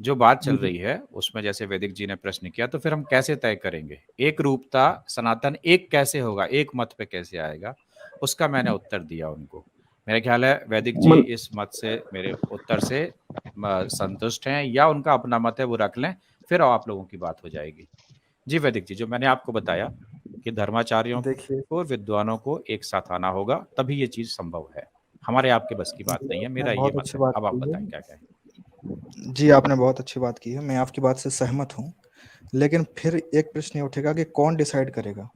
S1: जो बात चल रही है उसमें जैसे वैदिक जी ने प्रश्न किया, तो फिर हम कैसे तय करेंगे एक रूपता सनातन एक कैसे होगा, एक मत पे कैसे आएगा, उसका मैंने उत्तर दिया उनको। मेरा ख्याल है वैदिक जी इस मत से, मेरे उत्तर से संतुष्ट हैं, या उनका अपना मत है वो रख लें, फिर आप लोगों की बात हो जाएगी। जी वैदिक जी, जो मैंने आपको बताया कि धर्माचार्यों
S2: देखिए,
S1: को, विद्वानों को एक साथ आना होगा, तभी ये चीज संभव है। हमारे आपके बस की बात नहीं है, मेरा
S2: आपने
S1: ये
S2: बहुत
S1: मत
S2: अच्छी
S1: है।
S2: बात
S1: अब आप
S2: की
S1: बताएं क्या
S2: है।
S1: कहें।
S2: जी, आपने बहुत अच्छी बात की है, मैं आपकी बात से सहमत हूँ। लेकिन फिर एक प्रश्न ये उठेगा कि कौन डिसाइड करेगा?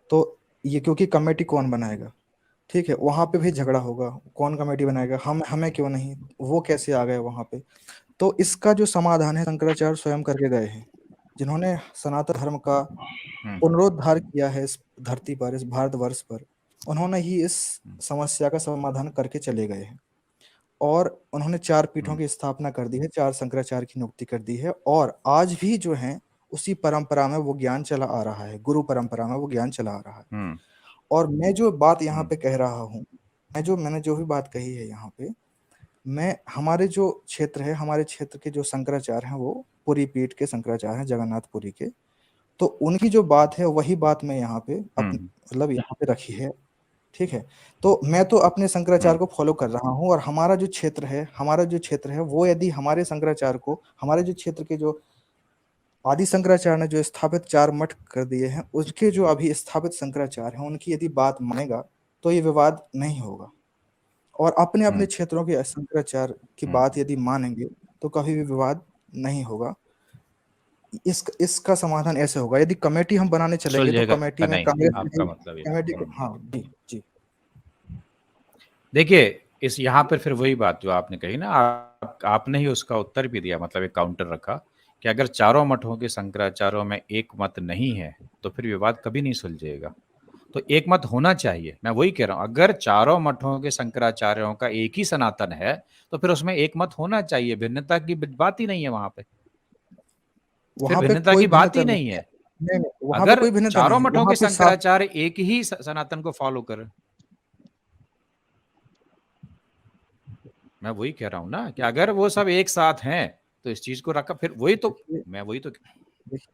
S2: तो ये क्योंकि कमेटी कौन बनाएगा? ठीक है, वहाँ पे भी झगड़ा होगा, कौन कमेटी बनाएगा? हमें क्यों नहीं? वो कैसे आ गए वहाँ पे? तो इसका जो समाधान है शंकराचार्य स्वयं करके गए हैं, जिन्होंने सनातन धर्म का पुनरुद्धार किया है इस धरती पर, इस भारतवर्ष पर। उन्होंने ही इस समस्या का समाधान करके चले गए हैं, और उन्होंने 4 पीठों की स्थापना कर दी है, 4 शंकराचार्य की नियुक्ति कर दी है, और आज भी जो है उसी परंपरा में वो ज्ञान चला आ रहा है, गुरु परंपरा में वो ज्ञान चला आ रहा है। और मैं जो बात यहाँ पे कह रहा हूँ, मैंने जो भी बात कही है यहाँ पे, मैं हमारे जो क्षेत्र है, हमारे क्षेत्र के जो शंकराचार्य हैं वो पुरी पीठ के शंकराचार्य हैं, जगन्नाथपुरी के। तो उनकी जो बात है वही बात मैं यहाँ पे मतलब यहाँ पे रखी है। ठीक है, तो मैं तो अपने शंकराचार्य को फॉलो कर रहा हूँ, और हमारा जो क्षेत्र है वो, यदि हमारे शंकराचार्य को, हमारे जो क्षेत्र के जो आदि शंकराचार्य ने जो स्थापित 4 मठ कर दिए हैं, उसके जो अभी स्थापित शंकराचार्य हैं उनकी यदि बात मानेगा तो ये विवाद नहीं होगा। और अपने अपने क्षेत्रों के शंकराचार्य की बात यदि मानेंगे तो कभी भी विवाद नहीं होगा। इसका समाधान ऐसे होगा, यदि कमेटी हम बनाने चलेंगे तो कमेटी में
S1: आपका मतलब ये
S2: कमेटी को, हाँ जी जी।
S1: देखिए, इस यहाँ पर फिर वही बात जो आपने कही ना, आपने ही उसका उत्तर भी दिया, मतलब एक काउंटर रखा कि अगर चारों मठों के शंकराचार्यों में एक मत नहीं है तो फिर विवाद कभी नहीं सुलझेगा। तो एक मत होना चाहिए, मैं वही कह रहा हूँ, अगर चारों मठों के शंकराचार्यों का एक ही सनातन है तो फिर उसमें एक मत होना चाहिए, भिन्नता की बात ही नहीं है वहां पे, फिर भिन्नता की बात ही नहीं है।
S2: वहां पे
S1: अगर
S2: कोई भिन्नता
S1: चारों
S2: नहीं है,
S1: मठों
S2: वहां
S1: के
S2: पे
S1: शंकराचार्य एक ही सनातन को फॉलो करें, मैं वही कह रहा हूं ना कि अगर वो सब एक साथ हैं तो इस चीज को रखा, फिर वही तो मैं वही तो कह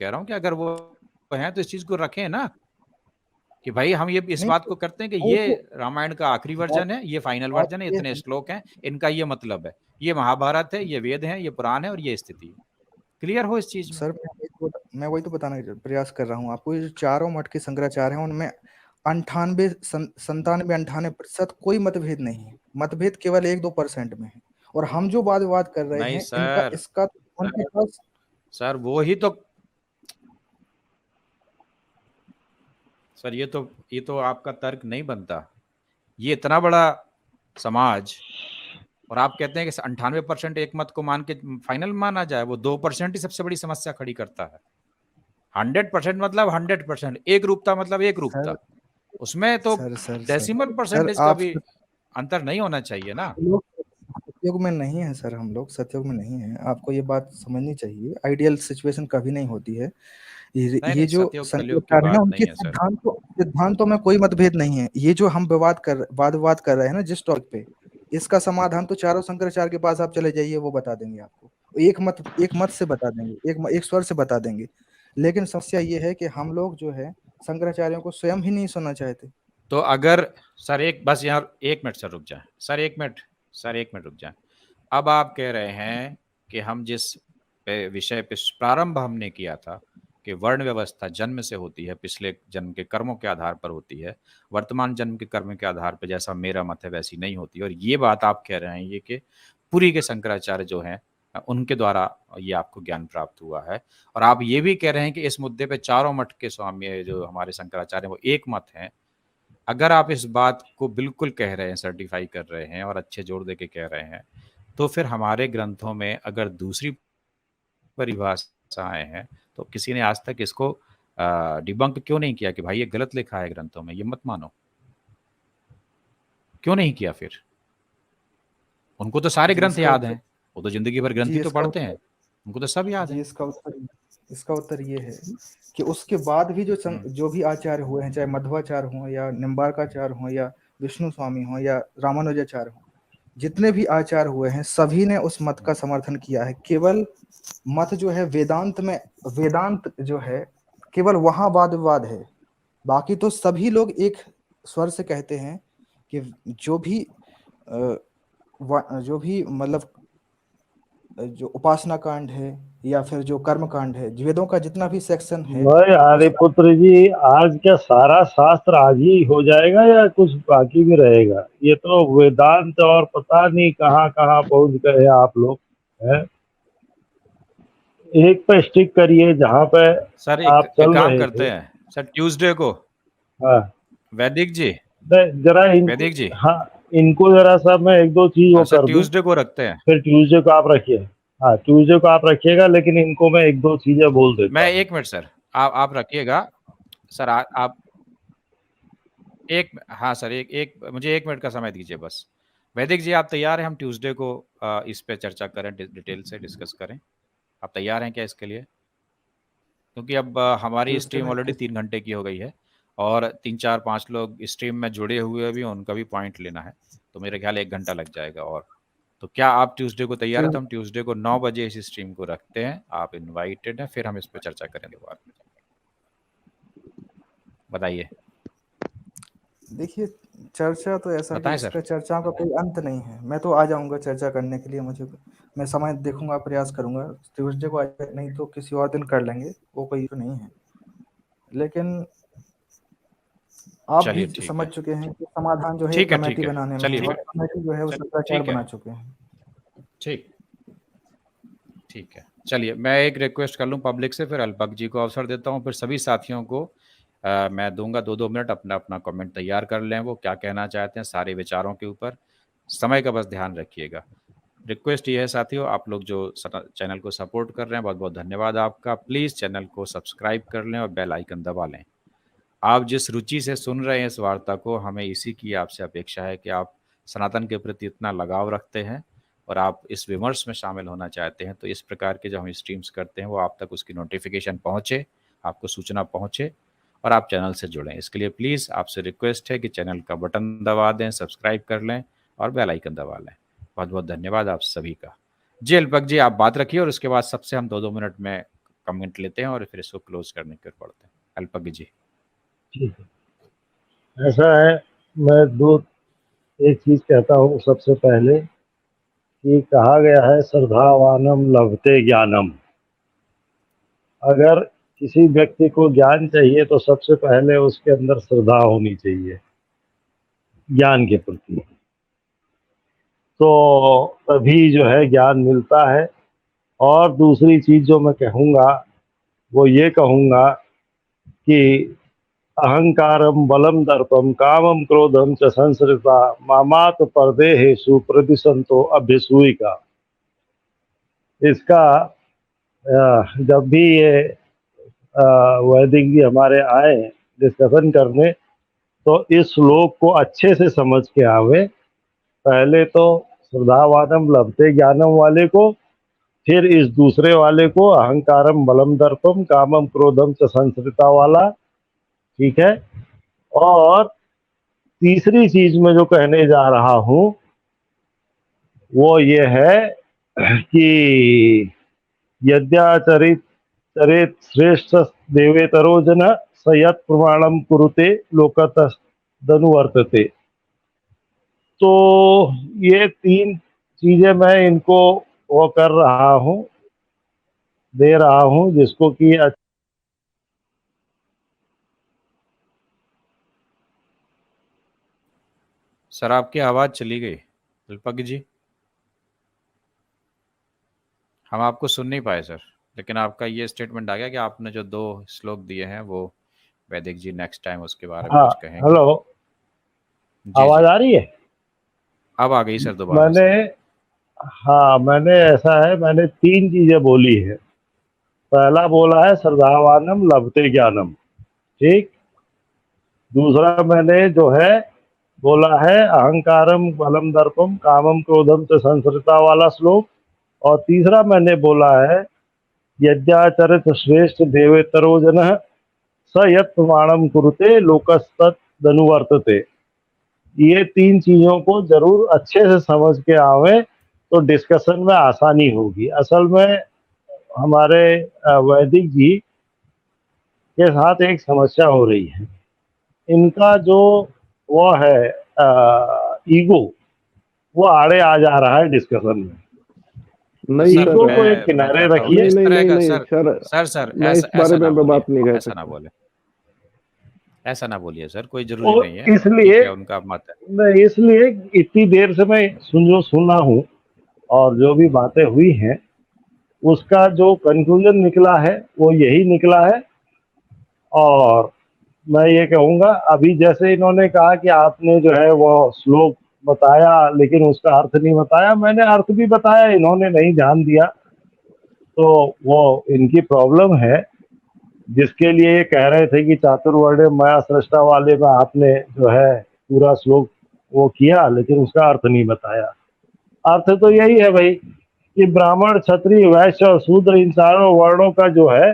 S1: रहा हूं कि अगर वो हैं तो इस चीज को रखें ना, कि भाई हम ये इस
S2: नहीं,
S1: बात को करते हैं कि
S2: वो
S1: ये
S2: तो
S1: रामायण का आखिरी वर्जन है, ये फाइनल
S2: बात
S1: वर्जन है,
S2: ये
S1: इतने
S2: है,
S1: श्लोक हैं, इनका ये मतलब है, ये महाभारत है, ये वेद है, ये पुराण है, और ये स्थिति है। क्लियर हो इस चीज में?
S2: सर मैं वही तो बताने का प्रयास कर रहा हूँ आपको। ये जो चारों मठ के शंकराचार्य हैं उनमें 98 कोई मतभेद नहीं है, मतभेद केवल 1-2% में है। और हम जो वाद विवाद कर रहे
S1: नहीं
S2: हैं इनका
S1: सर,
S2: इसका उनके पास,
S1: सर वो ही तो, सर ये तो आपका तर्क नहीं बनता। ये इतना बड़ा समाज, और आप कहते हैं कि 98% एक मत को मान के फाइनल माना जाए, वो 2% ही सबसे बड़ी समस्या खड़ी करता है। 100% मतलब 100%, एक रूपता मतलब एक रूपता,
S2: सर
S1: उसमें तो
S2: sir sir
S1: decimal
S2: sir
S1: percentage का
S2: आप
S1: भी अंतर नहीं होना चाहिए ना।
S2: सतयुग में नहीं है सर, हम लोग सतयुग में नहीं है, आपको ये बात समझनी चाहिए। आइडियल सिचुएशन कभी नहीं होती है।
S1: नहीं
S2: ये
S1: नहीं,
S2: जो
S1: सतयुग कलयुग की
S2: शंकराचार्य है ना,
S1: बात
S2: उनके
S1: नहीं है सर।
S2: सिद्धांतों में कोई मतभेद नहीं है। ये जो हम वाद विवाद कर रहे हैं ना जिस टॉपिक पे, इसका समाधान तो चारों शंकराचार्य के पास आप चले जाइए, वो बता देंगे आपको। एक मत से बता देंगे, एक स्वर से बता देंगे। लेकिन समस्या ये है कि हम लोग जो है शंकराचार्यों को स्वयं ही नहीं सुनना चाहते।
S1: तो अगर सर एक बस यहाँ 1 मिनट सर रुक जाए, सर 1 मिनट, सर 1 मिनट रुक जाए। अब आप कह रहे हैं कि हम जिस विषय पे प्रारंभ हमने किया था कि वर्ण व्यवस्था जन्म से होती है, पिछले जन्म के कर्मों के आधार पर होती है, वर्तमान जन्म के कर्म के आधार पर जैसा मेरा मत है वैसी नहीं होती। और ये बात आप कह रहे हैं ये कि पुरी के शंकराचार्य जो हैं उनके द्वारा ये आपको ज्ञान प्राप्त हुआ है। और आप ये भी कह रहे हैं कि इस मुद्दे पे चारों मठ के स्वामी जो हमारे शंकराचार्य वो एक मत हैं। अगर आप इस बात को बिल्कुल कह रहे हैं, सर्टिफाई कर रहे हैं और अच्छे जोर दे के कह रहे हैं, तो फिर हमारे ग्रंथों में अगर दूसरी परिभाषाएं हैं तो किसी ने आज तक इसको डिबंक क्यों नहीं किया कि भाई ये गलत लिखा है ग्रंथों में, ये मत मानो? क्यों नहीं किया फिर? उनको तो सारे
S2: जी
S1: ग्रंथ
S2: इसका
S1: याद
S2: उत्तर
S1: हैं, वो तो जिंदगी भर ग्रंथ
S2: जी
S1: ही तो
S2: इसका
S1: पढ़ते हैं,
S2: उत्तर
S1: उनको तो सब याद
S2: जी
S1: है।
S2: इसका उत्तर ये है कि उसके बाद भी
S1: हम्म,
S2: जो भी आचार्य हुए हैं, चाहे मध्वाचार्य हों या निम्बार्काचार्य हों या विष्णु स्वामी हों या रामानुजाचार्य हों, जितने भी आचार्य हुए हैं सभी ने उस मत का समर्थन किया है। केवल मत जो है वेदांत जो है केवल वहां वाद विवाद है। बाकी तो सभी लोग एक स्वर से कहते हैं कि जो भी मतलब जो उपासना कांड है या फिर जो कर्म कांड है, वेदों का जितना भी सेक्शन है
S3: भाई
S2: उस
S3: आर्यपुत्र जी, आज क्या सारा शास्त्र आज ही हो जाएगा या कुछ बाकी भी रहेगा? ये तो वेदांत और पता नहीं कहाँ कहाँ पहुंच गए आप लोग हैं। एक पे स्टिक करिए जहाँ पे
S1: सर
S3: आप
S1: एक
S3: चल
S1: काम
S3: रहे थे।
S1: करते हैं सर, ट्यूसडे को
S3: हाँ,
S1: वैदिक जी,
S3: जरा इनको,
S1: वैदिक जी,
S3: हाँ, इनको जरा सा मैं एक दो चीज वो
S1: सर
S3: कर दूं,
S1: ट्यूसडे को रखते हैं।
S3: फिर ट्यूसडे को आप रखिए। हाँ, ट्यूसडे को आप रखिएगा, लेकिन इनको मैं एक दो चीजें बोल देता
S1: मैं
S3: हूँ।
S1: 1 मिनट सर, आप रखिएगा सर। आप एक, हाँ सर, एक एक मुझे 1 मिनट का समय दीजिए बस। वैदिक जी आप तैयार हैं हम ट्यूसडे को इस पे चर्चा करें, डिटेल से डिस्कस करें? आप तैयार हैं क्या इसके लिए? क्योंकि अब हमारी
S2: ट्यूसडे
S1: स्ट्रीम
S2: में
S1: ऑलरेडी 3 घंटे की हो गई है और 3 4 5 लोग स्ट्रीम में जुड़े हुए भी, उनका भी पॉइंट लेना है, तो मेरे ख्याल 1 घंटा लग जाएगा। और तो क्या आप ट्यूसडे को तैयार है? तो हम ट्यूसडे को 9 बजे इस स्ट्रीम को रखते हैं, आप इनवाइटेड हैं, फिर हम इस पर चर्चा करें दोबारा। बताइए,
S2: देखिए, चर्चा तो ऐसा है कि
S1: बताएं
S2: इसका
S1: सर।
S2: चर्चाओं का कोई अंत नहीं है। मैं तो आ जाऊंगा चर्चा करने के लिए, मैं समय देखूंगा, प्रयास करूंगा। ट्यूसडे को नहीं तो किसी और दिन कर लेंगे, वो कोई इशू नहीं है। लेकिन आप भी
S1: चलिए ठीक
S2: समझ
S1: है,
S2: चुके हैं कि समाधान जो है
S1: ठीक है,
S2: कमेटी
S1: ठीक है,
S2: बनाने में है,
S1: चलिए,
S2: और कमेटी जो है वो शंकराचार्य
S1: ठीक है,
S2: बना चुके हैं।
S1: ठीक, ठीक है। चलिए, मैं एक रिक्वेस्ट कर लूँ पब्लिक से, फिर अल्पक जी को अवसर देता हूँ, फिर सभी साथियों को मैं दूंगा 2-2 मिनट, अपना अपना कमेंट तैयार कर लें, वो क्या कहना चाहते हैं सारे विचारों के ऊपर। समय का बस ध्यान रखिएगा। रिक्वेस्ट ये है साथियों, आप लोग जो चैनल को सपोर्ट कर रहे हैं, बहुत बहुत धन्यवाद आपका। प्लीज़ चैनल को सब्सक्राइब कर लें और बेल आइकन दबा लें। आप जिस रुचि से सुन रहे हैं इस वार्ता को, हमें इसी की आपसे अपेक्षा है कि आप सनातन के प्रति इतना लगाव रखते हैं और आप इस विमर्श में शामिल होना चाहते हैं, तो इस प्रकार के जो हम स्ट्रीम्स करते हैं वो आप तक उसकी नोटिफिकेशन पहुँचे, आपको सूचना पहुँचे और आप चैनल से जुड़ें। इसके लिए प्लीज़ आपसे रिक्वेस्ट है कि चैनल का बटन दबा दें, सब्सक्राइब कर लें और बेल आइकन दबा लें। बहुत बहुत धन्यवाद आप सभी का। जी अल्पक जी, आप बात रखिए और उसके बाद सबसे हम 2-2 मिनट में कमेंट लेते हैं और फिर इसको क्लोज करने की ओर बढ़ते हैं। अल्पक जी।
S3: ठीक है, ऐसा है, मैं एक चीज कहता हूँ सबसे पहले कि कहा गया है श्रद्धावानम लभते ज्ञानम। अगर किसी व्यक्ति को ज्ञान चाहिए तो सबसे पहले उसके अंदर श्रद्धा होनी चाहिए ज्ञान के प्रति, तो तभी जो है ज्ञान मिलता है। और दूसरी चीज जो मैं कहूँगा वो ये कहूँगा कि अहंकारम बलम दर्पम कामम क्रोधम च संसृता मामात परदेहेषु प्रदिशंतो अभ्यसूयिका। इसका जब भी ये वैदिक जी हमारे आए डिस्कशन करने, तो इस श्लोक को अच्छे से समझ के आवे। पहले तो श्रद्धावानम लभते ज्ञानम वाले को, फिर इस दूसरे वाले को अहंकारम बलम दर्पम कामम क्रोधम च संसृता वाला, ठीक है। और तीसरी चीज में जो कहने जा रहा हूं वो ये है कि यद्याचरित चरित श्रेष्ठ देवेतरो जन स यत् प्रमाणम कुरुते लोकतस्तनुवर्तते। तो ये तीन चीजें मैं इनको वो कर रहा हूँ, दे रहा हूँ, जिसको कि
S1: सर आपकी आवाज चली गई अल्पज्ञ जी, हम आपको सुन नहीं पाए सर, लेकिन आपका ये स्टेटमेंट आ गया कि आपने जो 2 श्लोक दिए हैं वो वैदिक जी नेक्स्ट टाइम उसके बारे में
S3: हाँ,
S1: कुछ कहेंगे।
S3: हेलो,
S1: जी
S3: आवाज
S1: जी
S3: आ रही है?
S1: अब आ गई सर दोबारा
S3: मैंने
S1: से।
S3: हाँ, मैंने ऐसा है, मैंने 3 चीजें बोली है। पहला बोला है श्रद्धावानम लभते ज्ञानम, ठीक। दूसरा मैंने जो है बोला है अहंकारम बलम दर्पम कामम क्रोधम से संसृता वाला श्लोक। और तीसरा मैंने बोला है यद्याचरित श्रेष्ठ देवेतरो जन स यत् प्रमाणम कुरुते लोकस्तदनुवर्तते। ये 3 चीजों को जरूर अच्छे से समझ के आवे तो डिस्कशन में आसानी होगी। असल में हमारे वैदिक जी के साथ एक समस्या हो रही है, इनका जो वो है ईगो, वो आड़े आ जा रहा है डिस्कशन में।
S5: नहीं
S1: सर
S5: सर,
S3: ईगो को
S1: मैं
S3: एक किनारे
S1: चाहता हूँ
S3: रखिए।
S1: इस
S5: नहीं
S1: तरह
S5: नहीं
S1: का
S5: नहीं
S1: सर
S5: सर,
S1: सर
S5: मैं इस बारे में
S1: ऐसा
S5: बात नहीं कह
S1: ऐसा ना
S5: सकता।
S1: बोले, ऐसा ना बोलिए सर, कोई जरूरी
S3: और
S1: नहीं है,
S3: इसलिए
S1: ठीक है, उनका मत है।
S3: नहीं, इसलिए इतनी देर से मैं सुना हूँ और जो भी बातें हुई हैं उसका जो कंक्लूजन निकला है वो यही निकला है। और मैं ये कहूँगा, अभी जैसे इन्होंने कहा कि आपने जो है वो श्लोक बताया लेकिन उसका अर्थ नहीं बताया, मैंने अर्थ भी बताया, इन्होंने नहीं ध्यान दिया, तो वो इनकी प्रॉब्लम है। जिसके लिए ये कह रहे थे कि चातुर्वर्ण्य माया सृष्टा वाले में आपने जो है पूरा श्लोक वो किया लेकिन उसका अर्थ नहीं बताया। अर्थ तो यही है भाई कि ब्राह्मण क्षत्रिय वैश्य और शूद्र इन चारों वर्णों का जो है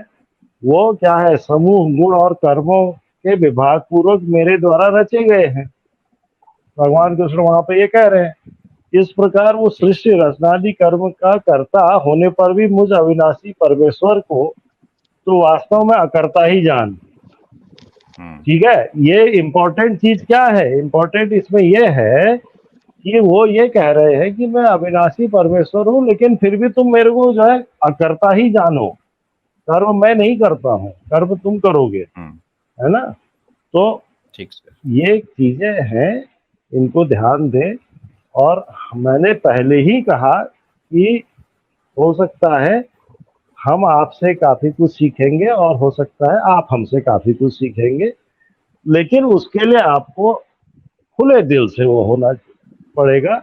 S3: वो क्या है, समूह गुण और कर्मों के विभाग पूर्वक मेरे द्वारा रचे गए हैं। भगवान कृष्ण वहां पे ये कह रहे हैं। इस प्रकार वो सृष्टि रचनादि कर्म का कर्ता होने पर भी मुझ अविनाशी परमेश्वर को तो वास्तव में अकर्ता ही जान। ठीक है, ये इम्पोर्टेंट चीज क्या है, इम्पोर्टेंट इसमें ये है कि वो ये कह रहे हैं कि मैं अविनाशी परमेश्वर हूँ लेकिन फिर भी तुम मेरे को जो है अकर्ता ही जानो, कर्म मैं नहीं करता हूँ, कर्म तुम करोगे, है ना। तो
S1: ठीक सर,
S3: ये चीजें हैं, इनको ध्यान दें। और मैंने पहले ही कहा कि हो सकता है हम आपसे काफी कुछ सीखेंगे और हो सकता है आप हमसे काफी कुछ सीखेंगे, लेकिन उसके लिए आपको खुले दिल से वो होना पड़ेगा